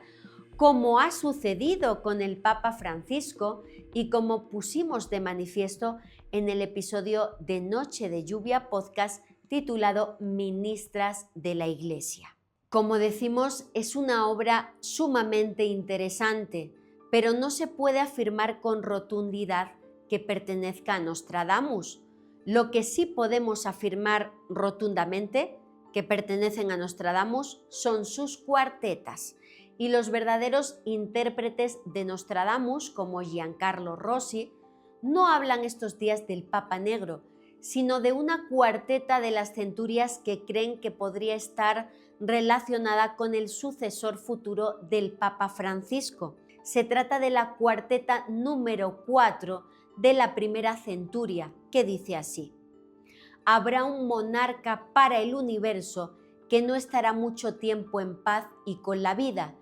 como ha sucedido con el Papa Francisco y como pusimos de manifiesto en el episodio de Noche de Lluvia podcast titulado Ministras de la Iglesia. Como decimos, es una obra sumamente interesante, pero no se puede afirmar con rotundidad que pertenezca a Nostradamus. Lo que sí podemos afirmar rotundamente que pertenecen a Nostradamus son sus cuartetas, y los verdaderos intérpretes de Nostradamus, como Giancarlo Rossi, no hablan estos días del Papa Negro, sino de una cuarteta de las centurias que creen que podría estar relacionada con el sucesor futuro del Papa Francisco. Se trata de la cuarteta número 4 de la primera centuria, que dice así: habrá un monarca para el universo que no estará mucho tiempo en paz y con la vida.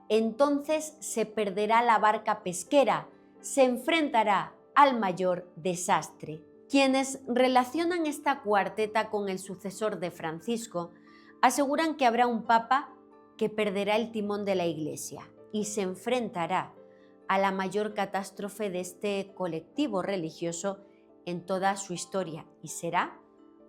Entonces se perderá la barca pesquera, se enfrentará al mayor desastre. Quienes relacionan esta cuarteta con el sucesor de Francisco aseguran que habrá un papa que perderá el timón de la Iglesia y se enfrentará a la mayor catástrofe de este colectivo religioso en toda su historia y será,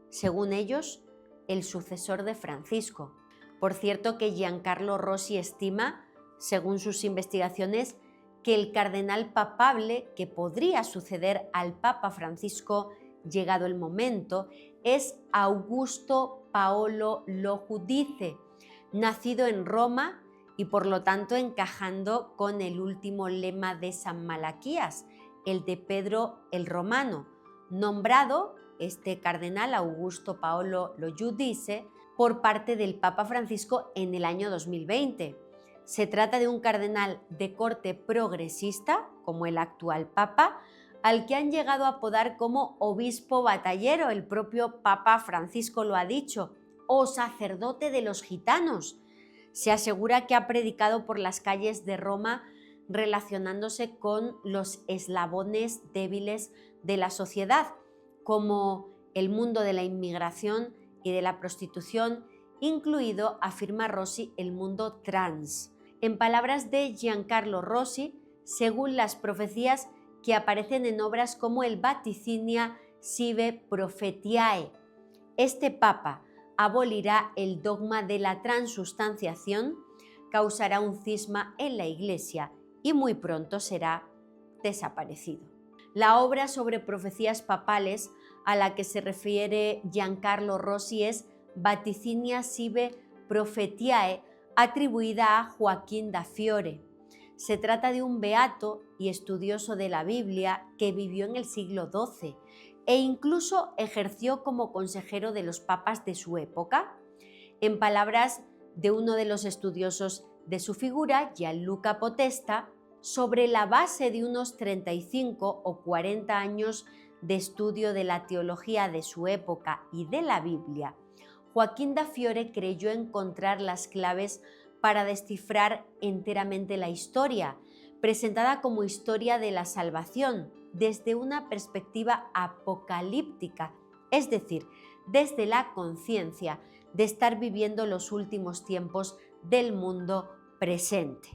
según ellos, el sucesor de Francisco. Por cierto que Giancarlo Rossi estima, según sus investigaciones, que el cardenal papable que podría suceder al Papa Francisco llegado el momento es Augusto Paolo Lo Giudice, nacido en Roma y por lo tanto encajando con el último lema de San Malaquías, el de Pedro el Romano, nombrado este cardenal Augusto Paolo Lo Giudice por parte del Papa Francisco en el año 2020. Se trata de un cardenal de corte progresista, como el actual Papa, al que han llegado a apodar como obispo batallero. El propio Papa Francisco lo ha dicho, o sacerdote de los gitanos. Se asegura que ha predicado por las calles de Roma relacionándose con los eslabones débiles de la sociedad, como el mundo de la inmigración y de la prostitución, incluido, afirma Rossi, el mundo trans. En palabras de Giancarlo Rossi, según las profecías que aparecen en obras como el Vaticinia Sive Prophetiae, este papa abolirá el dogma de la transustanciación, causará un cisma en la Iglesia y muy pronto será desaparecido. La obra sobre profecías papales a la que se refiere Giancarlo Rossi es Vaticinia Sive Prophetiae, atribuida a Joaquín da Fiore. Se trata de un beato y estudioso de la Biblia que vivió en el siglo XII e incluso ejerció como consejero de los papas de su época. En palabras de uno de los estudiosos de su figura, Gianluca Potesta, sobre la base de unos 35 o 40 años de estudio de la teología de su época y de la Biblia, Joaquín da Fiore creyó encontrar las claves para descifrar enteramente la historia, presentada como historia de la salvación, desde una perspectiva apocalíptica, es decir, desde la conciencia de estar viviendo los últimos tiempos del mundo presente.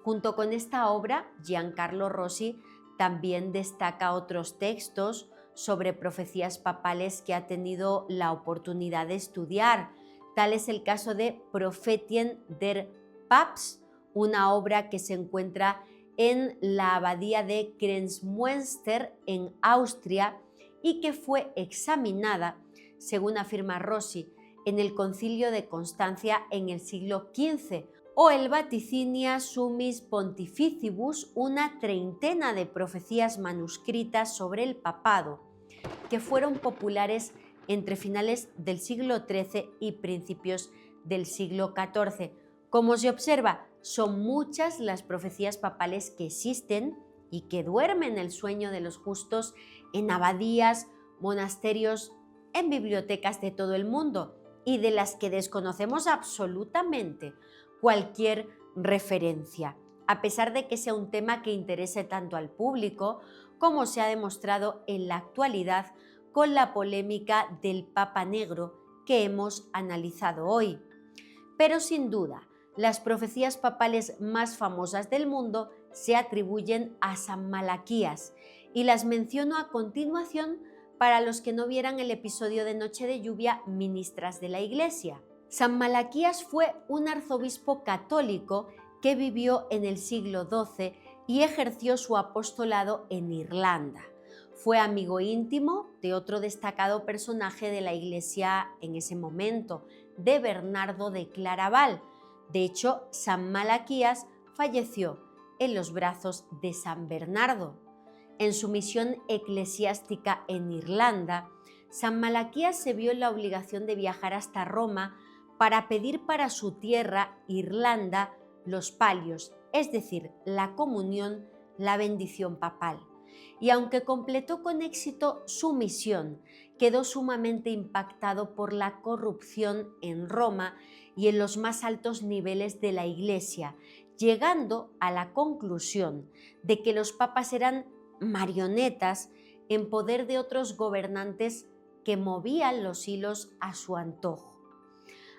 Junto con esta obra, Giancarlo Rossi también destaca otros textos sobre profecías papales que ha tenido la oportunidad de estudiar. Tal es el caso de Prophetien der Papst, una obra que se encuentra en la abadía de Kremsmünster en Austria y que fue examinada, según afirma Rossi, en el Concilio de Constancia en el siglo XV, o el Vaticinia Summis Pontificibus, una treintena de profecías manuscritas sobre el papado, que fueron populares entre finales del siglo XIII y principios del siglo XIV. Como se observa, son muchas las profecías papales que existen y que duermen el sueño de los justos en abadías, monasterios, en bibliotecas de todo el mundo y de las que desconocemos absolutamente cualquier referencia, a pesar de que sea un tema que interese tanto al público como se ha demostrado en la actualidad con la polémica del Papa Negro que hemos analizado hoy. Pero sin duda, las profecías papales más famosas del mundo se atribuyen a San Malaquías y las menciono a continuación para los que no vieran el episodio de Noche de Lluvia, Ministras de la Iglesia. San Malaquías fue un arzobispo católico que vivió en el siglo XII y ejerció su apostolado en Irlanda. Fue amigo íntimo de otro destacado personaje de la Iglesia en ese momento, de Bernardo de Claraval. De hecho, San Malaquías falleció en los brazos de San Bernardo. En su misión eclesiástica en Irlanda, San Malaquías se vio en la obligación de viajar hasta Roma para pedir para su tierra, Irlanda, los palios, es decir, la comunión, la bendición papal. Y aunque completó con éxito su misión, quedó sumamente impactado por la corrupción en Roma y en los más altos niveles de la Iglesia, llegando a la conclusión de que los papas eran marionetas en poder de otros gobernantes que movían los hilos a su antojo.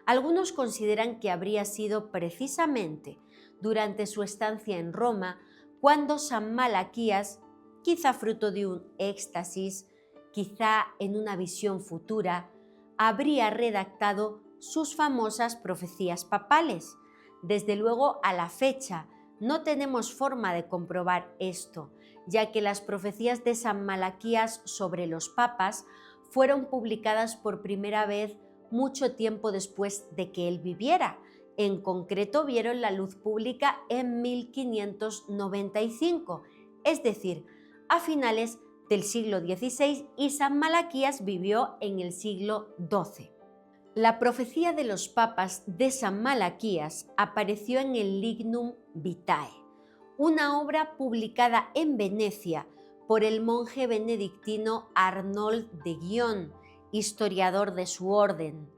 Algunos consideran que habría sido precisamente durante su estancia en Roma cuando San Malaquías, quizá fruto de un éxtasis, quizá en una visión futura, habría redactado sus famosas profecías papales. Desde luego, a la fecha, no tenemos forma de comprobar esto, ya que las profecías de San Malaquías sobre los papas fueron publicadas por primera vez mucho tiempo después de que él viviera. En concreto, vieron la luz pública en 1595, es decir, a finales del siglo XVI, y San Malaquías vivió en el siglo XII. La profecía de los papas de San Malaquías apareció en el Lignum Vitae, una obra publicada en Venecia por el monje benedictino Arnold de Guion, historiador de su orden.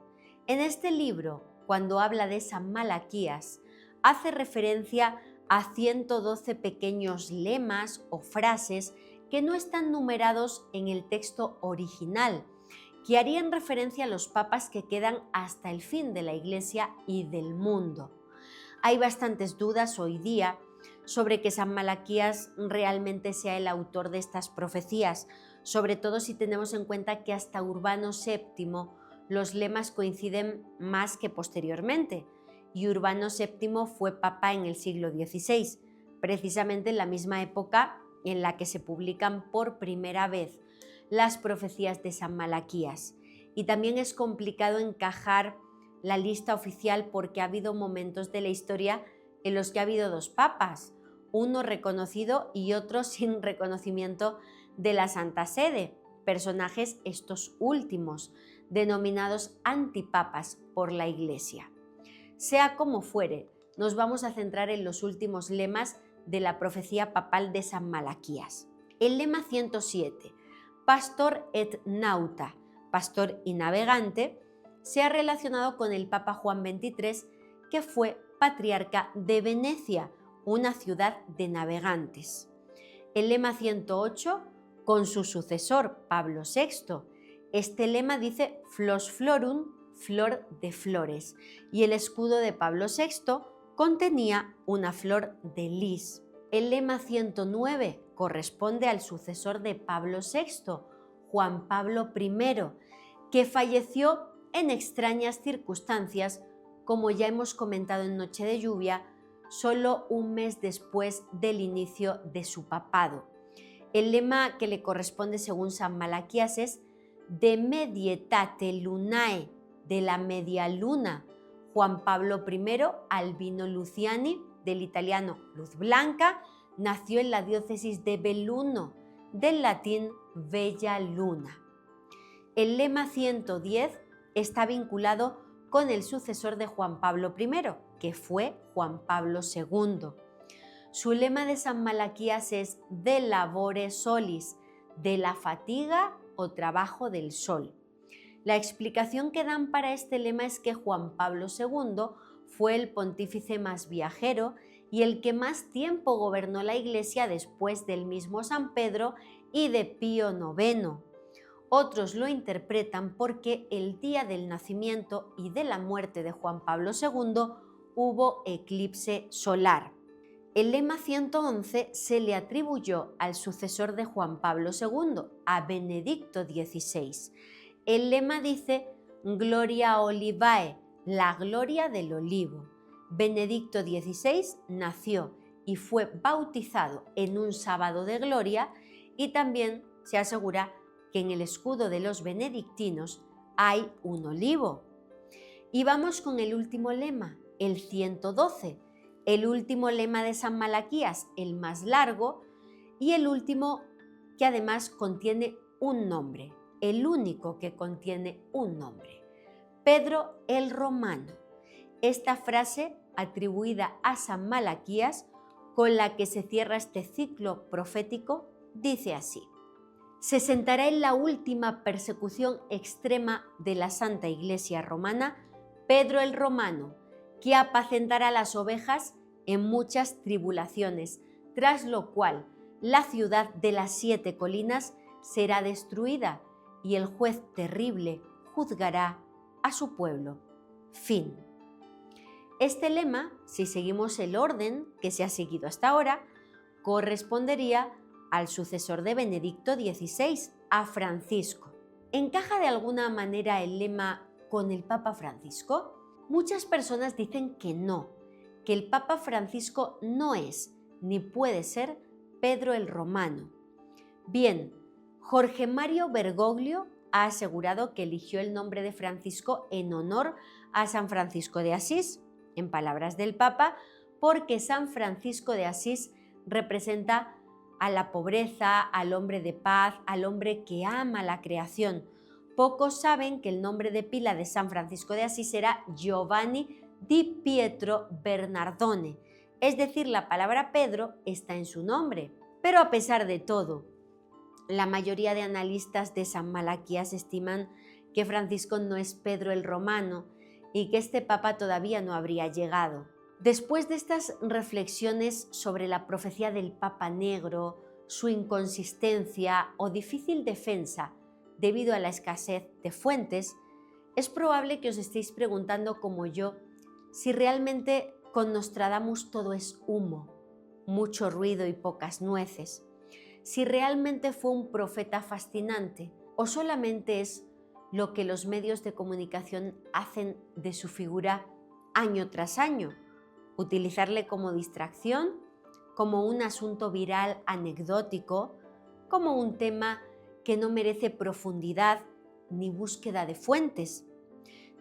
En este libro, cuando habla de San Malaquías, hace referencia a 112 pequeños lemas o frases que no están numerados en el texto original, que harían referencia a los papas que quedan hasta el fin de la Iglesia y del mundo. Hay bastantes dudas hoy día sobre que San Malaquías realmente sea el autor de estas profecías, sobre todo si tenemos en cuenta que hasta Urbano VII los lemas coinciden más que posteriormente, y Urbano VII fue papa en el siglo XVI, precisamente en la misma época en la que se publican por primera vez las profecías de San Malaquías. Y también es complicado encajar la lista oficial porque ha habido momentos de la historia en los que ha habido dos papas, uno reconocido y otro sin reconocimiento de la Santa Sede, personajes estos últimos, denominados antipapas por la Iglesia. Sea como fuere, nos vamos a centrar en los últimos lemas de la profecía papal de San Malaquías. El lema 107, Pastor et nauta, pastor y navegante, se ha relacionado con el Papa Juan XXIII, que fue patriarca de Venecia, una ciudad de navegantes. El lema 108, con su sucesor Pablo VI. Este lema dice Flos Florum, flor de flores, y el escudo de Pablo VI contenía una flor de lis. El lema 109 corresponde al sucesor de Pablo VI, Juan Pablo I, que falleció en extrañas circunstancias, como ya hemos comentado en Noche de Lluvia, solo un mes después del inicio de su papado. El lema que le corresponde según San Malaquías es De medietate lunae, de la media luna. Juan Pablo I, Albino Luciani, del italiano luz blanca, nació en la diócesis de Belluno, del latín bella luna. El lema 110 está vinculado con el sucesor de Juan Pablo I, que fue Juan Pablo II. Su lema de San Malaquías es de labore solis, de la fatiga o trabajo del sol. La explicación que dan para este lema es que Juan Pablo II fue el pontífice más viajero y el que más tiempo gobernó la Iglesia después del mismo San Pedro y de Pío IX. Otros lo interpretan porque el día del nacimiento y de la muerte de Juan Pablo II hubo eclipse solar. El lema 111 se le atribuyó al sucesor de Juan Pablo II, a Benedicto XVI. El lema dice Gloria Olivae, la gloria del olivo. Benedicto XVI nació y fue bautizado en un sábado de gloria y también se asegura que en el escudo de los benedictinos hay un olivo. Y vamos con el último lema, el 112, el último lema de San Malaquías, el más largo y el último que además contiene un nombre, el único que contiene un nombre, Pedro el Romano. Esta frase, atribuida a San Malaquías, con la que se cierra este ciclo profético, dice así: se sentará en la última persecución extrema de la Santa Iglesia Romana Pedro el Romano, que apacentará las ovejas en muchas tribulaciones, tras lo cual la ciudad de las 7 colinas será destruida y el juez terrible juzgará a su pueblo. Fin. Este lema, si seguimos el orden que se ha seguido hasta ahora, correspondería al sucesor de Benedicto XVI, a Francisco. ¿Encaja de alguna manera el lema con el Papa Francisco? Muchas personas dicen que no, que el Papa Francisco no es ni puede ser Pedro el Romano. Bien, Jorge Mario Bergoglio ha asegurado que eligió el nombre de Francisco en honor a San Francisco de Asís, en palabras del Papa, porque San Francisco de Asís representa a la pobreza, al hombre de paz, al hombre que ama la creación. Pocos saben que el nombre de pila de San Francisco de Asís era Giovanni di Pietro Bernardone, es decir, la palabra Pedro está en su nombre. Pero a pesar de todo, la mayoría de analistas de San Malaquías estiman que Francisco no es Pedro el Romano y que este papa todavía no habría llegado. Después de estas reflexiones sobre la profecía del Papa Negro, su inconsistencia o difícil defensa debido a la escasez de fuentes, es probable que os estéis preguntando como yo si realmente con Nostradamus todo es humo, mucho ruido y pocas nueces, si realmente fue un profeta fascinante o solamente es lo que los medios de comunicación hacen de su figura año tras año, utilizarle como distracción, como un asunto viral anecdótico, como un tema que no merece profundidad ni búsqueda de fuentes.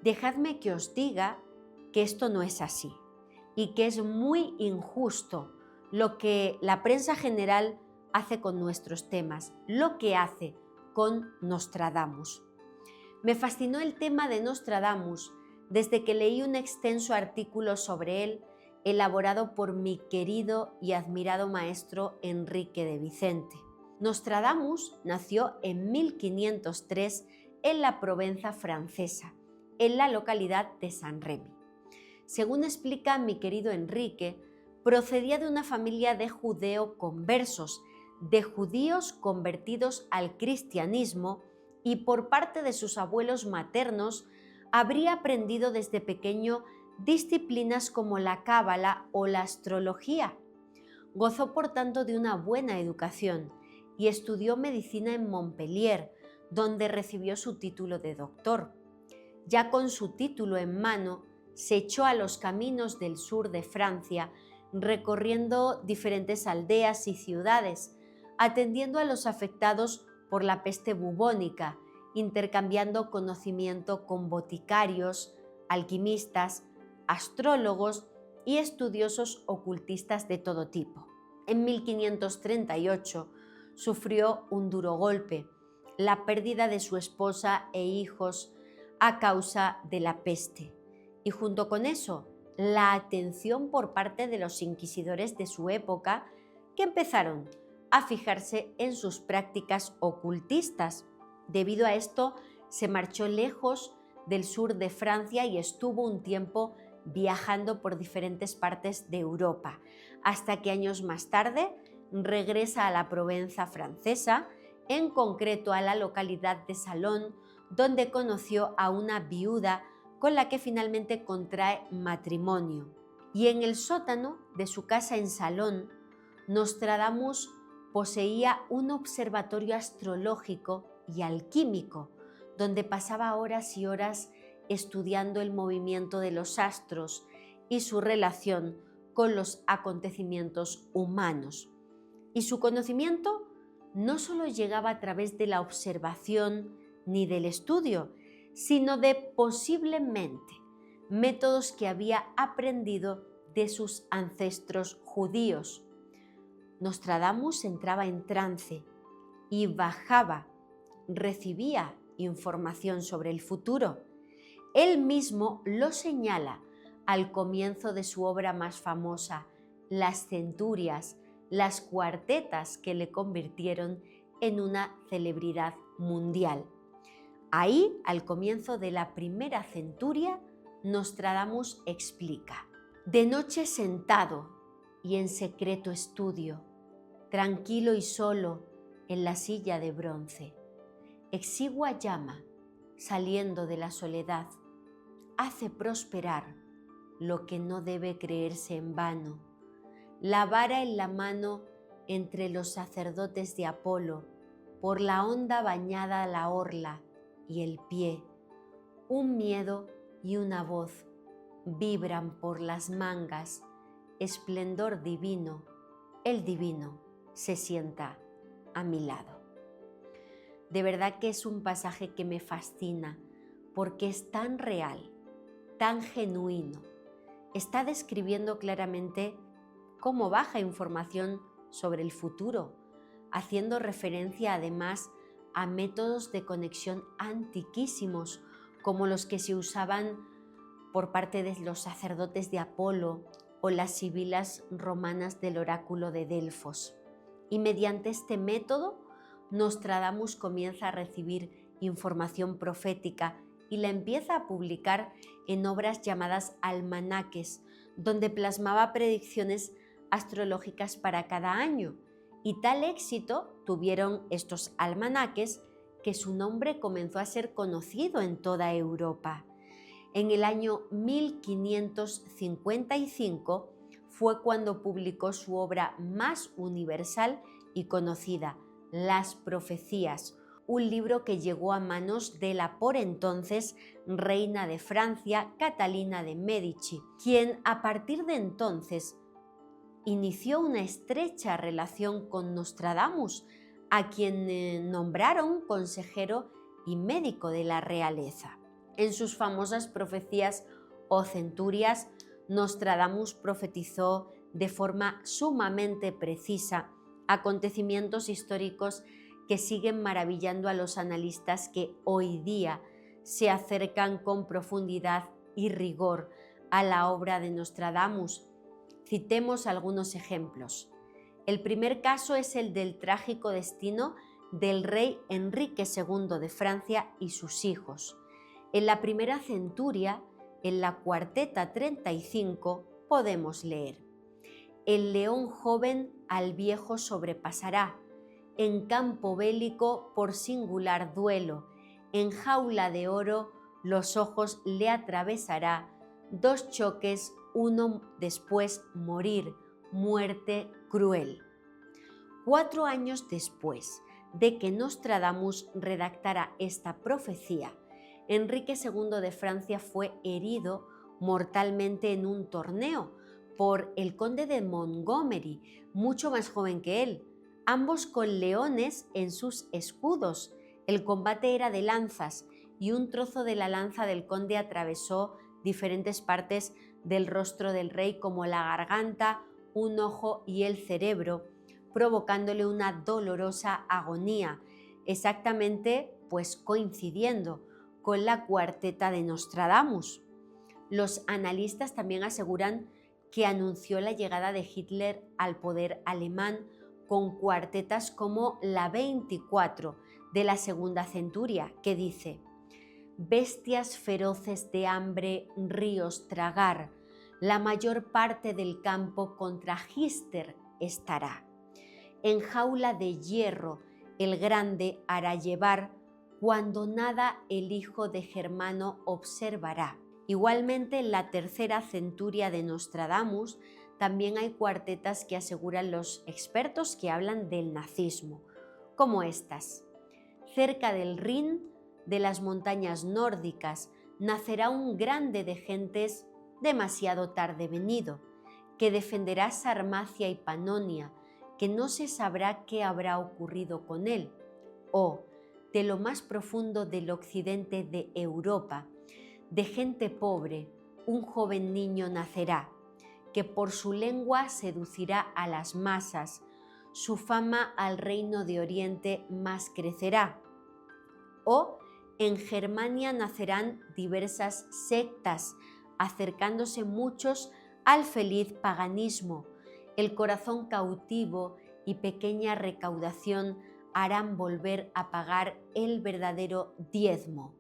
Dejadme que os diga que esto no es así y que es muy injusto lo que la prensa general hace con nuestros temas, lo que hace con Nostradamus. Me fascinó el tema de Nostradamus desde que leí un extenso artículo sobre él elaborado por mi querido y admirado maestro Enrique de Vicente. Nostradamus nació en 1503 en la Provenza francesa en la localidad de San Remi. Según explica mi querido Enrique, procedía de una familia de judeo-conversos, de judíos convertidos al cristianismo, y por parte de sus abuelos maternos habría aprendido desde pequeño disciplinas como la cábala o la astrología. Gozó por tanto de una buena educación y estudió medicina en Montpellier, donde recibió su título de doctor. Ya con su título en mano, se echó a los caminos del sur de Francia, recorriendo diferentes aldeas y ciudades, atendiendo a los afectados por la peste bubónica, intercambiando conocimiento con boticarios, alquimistas, astrólogos y estudiosos ocultistas de todo tipo. En 1538 sufrió un duro golpe, la pérdida de su esposa e hijos a causa de la peste, y junto con eso, la atención por parte de los inquisidores de su época, que empezaron a fijarse en sus prácticas ocultistas. Debido a esto, se marchó lejos del sur de Francia y estuvo un tiempo viajando por diferentes partes de Europa, hasta que años más tarde regresa a la Provenza francesa, en concreto a la localidad de Salón, donde conoció a una viuda con la que finalmente contrae matrimonio. Y en el sótano de su casa en Salón, Nostradamus poseía un observatorio astrológico y alquímico, donde pasaba horas y horas estudiando el movimiento de los astros y su relación con los acontecimientos humanos. Y su conocimiento no solo llegaba a través de la observación ni del estudio, sino de posiblemente métodos que había aprendido de sus ancestros judíos. Nostradamus entraba en trance y bajaba, recibía información sobre el futuro. Él mismo lo señala al comienzo de su obra más famosa, Las Centurias, las cuartetas que le convirtieron en una celebridad mundial. Ahí, al comienzo de la primera centuria, Nostradamus explica: de noche sentado y en secreto estudio, tranquilo y solo en la silla de bronce, exigua llama, saliendo de la soledad, hace prosperar lo que no debe creerse en vano. La vara en la mano entre los sacerdotes de Apolo, por la onda bañada la orla y el pie, un miedo y una voz vibran por las mangas, esplendor divino, el divino se sienta a mi lado. De verdad que es un pasaje que me fascina porque es tan real, tan genuino. Está describiendo claramente cómo baja información sobre el futuro, haciendo referencia además a métodos de conexión antiquísimos como los que se usaban por parte de los sacerdotes de Apolo o las sibilas romanas del oráculo de Delfos. Y mediante este método, Nostradamus comienza a recibir información profética y la empieza a publicar en obras llamadas almanaques, donde plasmaba predicciones astrológicas para cada año. Y tal éxito tuvieron estos almanaques que su nombre comenzó a ser conocido en toda Europa. En el año 1555 fue cuando publicó su obra más universal y conocida, Las Profecías, un libro que llegó a manos de la por entonces reina de Francia, Catalina de Medici, quien a partir de entonces inició una estrecha relación con Nostradamus, a quien nombraron consejero y médico de la realeza. En sus famosas profecías o centurias, Nostradamus profetizó de forma sumamente precisa acontecimientos históricos que siguen maravillando a los analistas que hoy día se acercan con profundidad y rigor a la obra de Nostradamus. Citemos algunos ejemplos. El primer caso es el del trágico destino del rey Enrique II de Francia y sus hijos. En la primera centuria, en la cuarteta 35, podemos leer: el león joven al viejo sobrepasará, en campo bélico por singular duelo, en jaula de oro los ojos le atravesará, dos choques, uno después morir, muerte cruel. 4 años después de que Nostradamus redactara esta profecía, Enrique II de Francia fue herido mortalmente en un torneo por el conde de Montgomery, mucho más joven que él, ambos con leones en sus escudos. El combate era de lanzas y un trozo de la lanza del conde atravesó diferentes partes del rostro del rey, como la garganta, un ojo y el cerebro, provocándole una dolorosa agonía, exactamente pues coincidiendo con la cuarteta de Nostradamus. Los analistas también aseguran que anunció la llegada de Hitler al poder alemán con cuartetas como la 24 de la segunda centuria, que dice: bestias feroces de hambre, ríos tragar, la mayor parte del campo contra Hitler estará. En jaula de hierro el grande hará llevar, cuando nada el hijo de Germano observará. Igualmente, en la tercera centuria de Nostradamus también hay cuartetas que aseguran los expertos que hablan del nazismo, como estas: cerca del Rin, de las montañas nórdicas, nacerá un grande de gentes demasiado tarde venido, que defenderá Sarmacia y Panonia, que no se sabrá qué habrá ocurrido con él. O, de lo más profundo del occidente de Europa, de gente pobre, un joven niño nacerá, que por su lengua seducirá a las masas, su fama al reino de Oriente más crecerá. O, en Germania nacerán diversas sectas, acercándose muchos al feliz paganismo. El corazón cautivo y pequeña recaudación harán volver a pagar el verdadero diezmo.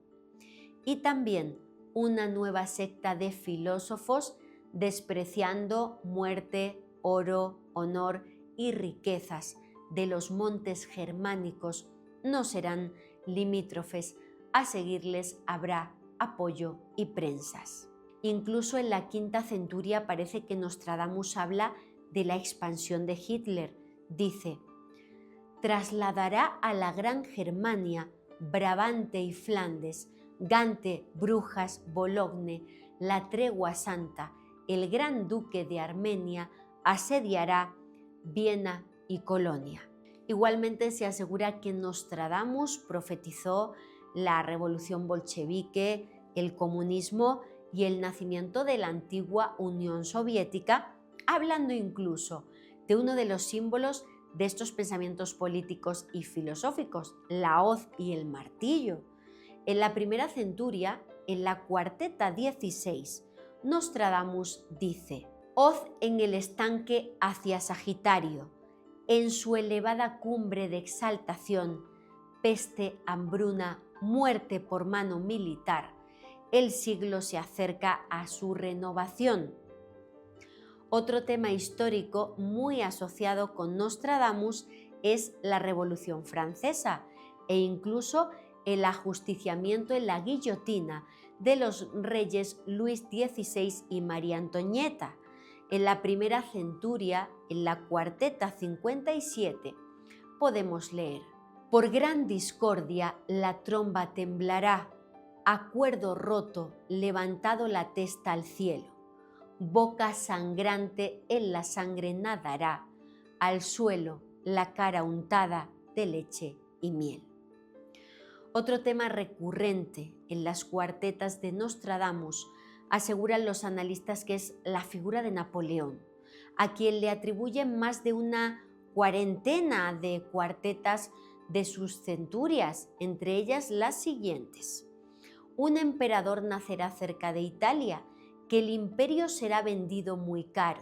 Y también una nueva secta de filósofos, despreciando muerte, oro, honor y riquezas de los montes germánicos, no serán limítrofes, a seguirles habrá apoyo y prensas. Incluso en la quinta centuria parece que Nostradamus habla de la expansión de Hitler. Dice: trasladará a la Gran Germania, Brabante y Flandes, Gante, Brujas, Bologne, la Tregua Santa, el Gran Duque de Armenia, asediará Viena y Colonia. Igualmente se asegura que Nostradamus profetizó la revolución bolchevique, el comunismo y el nacimiento de la antigua Unión Soviética, hablando incluso de uno de los símbolos de estos pensamientos políticos y filosóficos, la hoz y el martillo. En la primera centuria, en la cuarteta 16, Nostradamus dice: hoz en el estanque hacia Sagitario, en su elevada cumbre de exaltación, peste, hambruna, muerte por mano militar, el siglo se acerca a su renovación. Otro tema histórico muy asociado con Nostradamus es la Revolución Francesa e incluso el ajusticiamiento en la guillotina de los reyes Luis XVI y María Antonieta. En la primera centuria, en la cuarteta 57, podemos leer: por gran discordia la tromba temblará, acuerdo roto, levantado la testa al cielo, boca sangrante en la sangre nadará, al suelo la cara untada de leche y miel. Otro tema recurrente en las cuartetas de Nostradamus, aseguran los analistas, que es la figura de Napoleón, a quien le atribuyen más de una cuarentena de cuartetas de sus centurias, entre ellas las siguientes: un emperador nacerá cerca de Italia, que el imperio será vendido muy caro.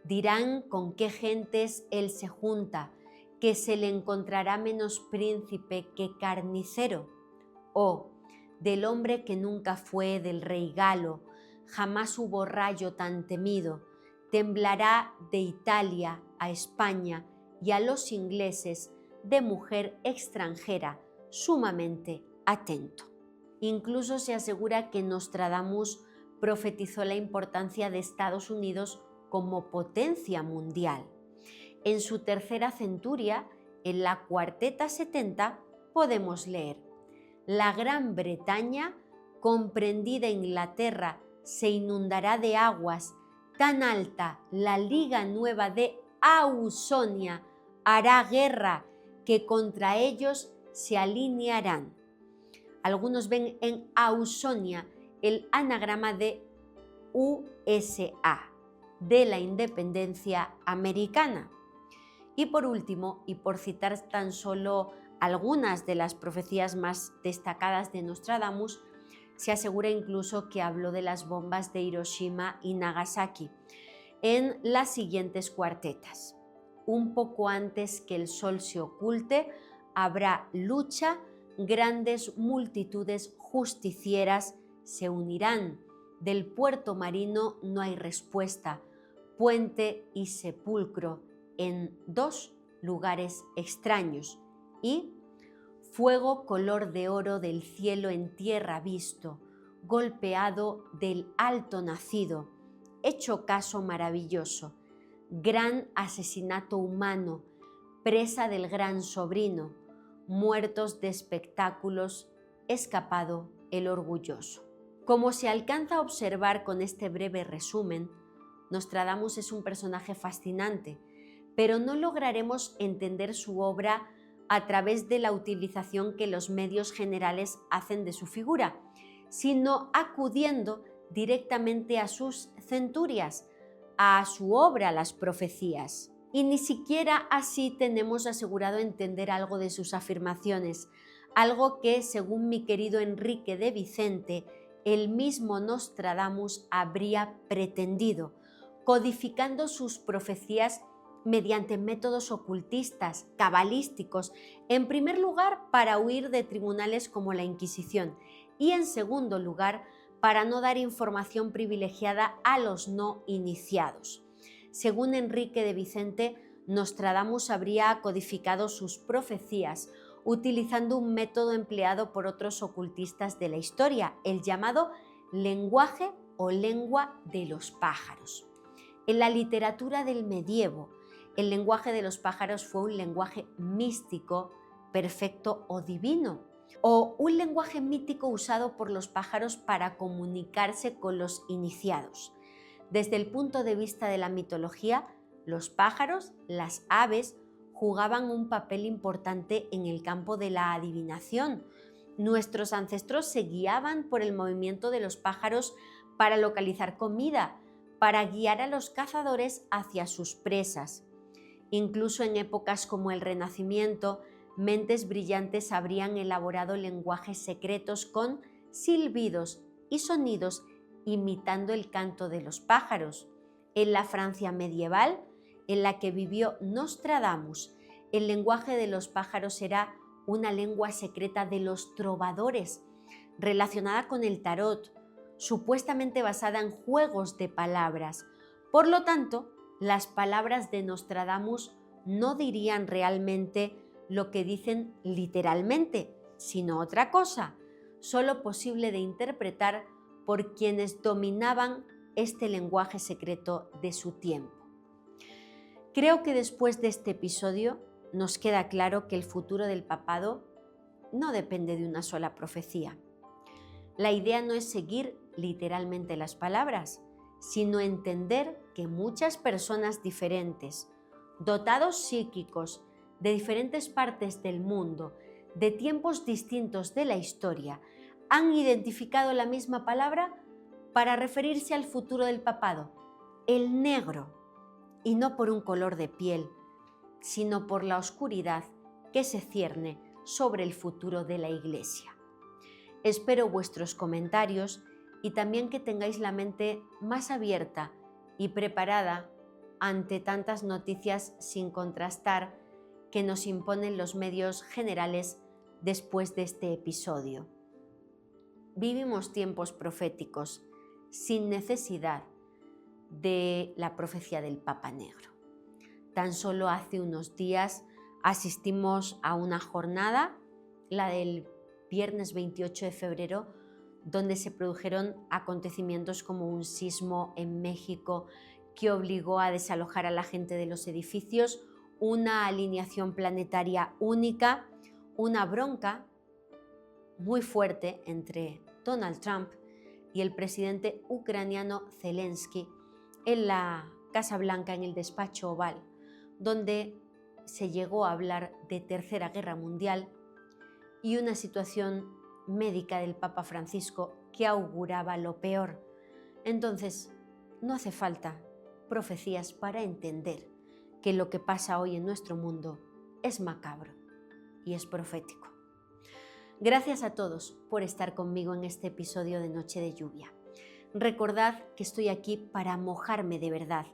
Dirán con qué gentes él se junta, que se le encontrará menos príncipe que carnicero. O del hombre que nunca fue, del rey galo, jamás hubo rayo tan temido, temblará de Italia a España y a los ingleses de mujer extranjera, sumamente atento. Incluso se asegura que Nostradamus profetizó la importancia de Estados Unidos como potencia mundial. En su tercera centuria, en la cuarteta 70, podemos leer: la Gran Bretaña, comprendida Inglaterra, se inundará de aguas, tan alta la Liga Nueva de Ausonia hará guerra que contra ellos se alinearán. Algunos ven en Ausonia el anagrama de USA, de la independencia americana. Y por último, y por citar tan solo algunas de las profecías más destacadas de Nostradamus, se asegura incluso que habló de las bombas de Hiroshima y Nagasaki en las siguientes cuartetas: un poco antes que el sol se oculte, habrá lucha, grandes multitudes justicieras se unirán, del puerto marino no hay respuesta, puente y sepulcro en dos lugares extraños, y fuego color de oro del cielo en tierra visto, golpeado del alto nacido, hecho caso maravilloso, gran asesinato humano, presa del gran sobrino, muertos de espectáculos, escapado el orgulloso. Como se alcanza a observar con este breve resumen, Nostradamus es un personaje fascinante, pero no lograremos entender su obra a través de la utilización que los medios generales hacen de su figura, sino acudiendo directamente a sus centurias, a su obra, las profecías. Y ni siquiera así tenemos asegurado entender algo de sus afirmaciones, algo que, según mi querido Enrique de Vicente, el mismo Nostradamus habría pretendido, codificando sus profecías mediante métodos ocultistas, cabalísticos, en primer lugar para huir de tribunales como la Inquisición y en segundo lugar para no dar información privilegiada a los no iniciados. Según Enrique de Vicente, Nostradamus habría codificado sus profecías utilizando un método empleado por otros ocultistas de la historia, el llamado lenguaje o lengua de los pájaros. En la literatura del medievo, el lenguaje de los pájaros fue un lenguaje místico, perfecto o divino, o un lenguaje mítico usado por los pájaros para comunicarse con los iniciados. Desde el punto de vista de la mitología, los pájaros, las aves, jugaban un papel importante en el campo de la adivinación. Nuestros ancestros se guiaban por el movimiento de los pájaros para localizar comida, para guiar a los cazadores hacia sus presas. Incluso en épocas como el Renacimiento, mentes brillantes habrían elaborado lenguajes secretos con silbidos y sonidos imitando el canto de los pájaros. En la Francia medieval, en la que vivió Nostradamus, el lenguaje de los pájaros era una lengua secreta de los trovadores, relacionada con el tarot, supuestamente basada en juegos de palabras. Por lo tanto, las palabras de Nostradamus no dirían realmente lo que dicen literalmente, sino otra cosa, solo posible de interpretar por quienes dominaban este lenguaje secreto de su tiempo. Creo que después de este episodio nos queda claro que el futuro del papado no depende de una sola profecía. La idea no es seguir literalmente las palabras, sino entender que muchas personas diferentes, dotados psíquicos de diferentes partes del mundo, de tiempos distintos de la historia, han identificado la misma palabra para referirse al futuro del papado, el negro, y no por un color de piel, sino por la oscuridad que se cierne sobre el futuro de la Iglesia. Espero vuestros comentarios y también que tengáis la mente más abierta y preparada ante tantas noticias sin contrastar que nos imponen los medios generales después de este episodio. vivimos tiempos proféticos sin necesidad de la profecía del Papa Negro. Tan solo hace unos días asistimos a una jornada, la del viernes 28 de febrero, donde se produjeron acontecimientos como un sismo en México que obligó a desalojar a la gente de los edificios, una alineación planetaria única, una bronca muy fuerte entre Donald Trump y el presidente ucraniano Zelensky en la Casa Blanca, en el despacho Oval, donde se llegó a hablar de Tercera Guerra Mundial y una situación médica del Papa Francisco que auguraba lo peor. Entonces, no hace falta profecías para entender que lo que pasa hoy en nuestro mundo es macabro y es profético. Gracias a todos por estar conmigo en este episodio de Noche de Lluvia. Recordad que estoy aquí para mojarme de verdad,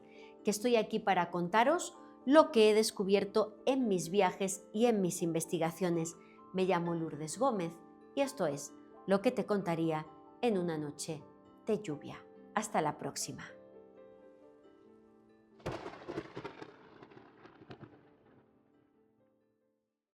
que estoy aquí para contaros lo que he descubierto en mis viajes y en mis investigaciones. Me llamo Lourdes Gómez y esto es lo que te contaría en una noche de lluvia. Hasta la próxima.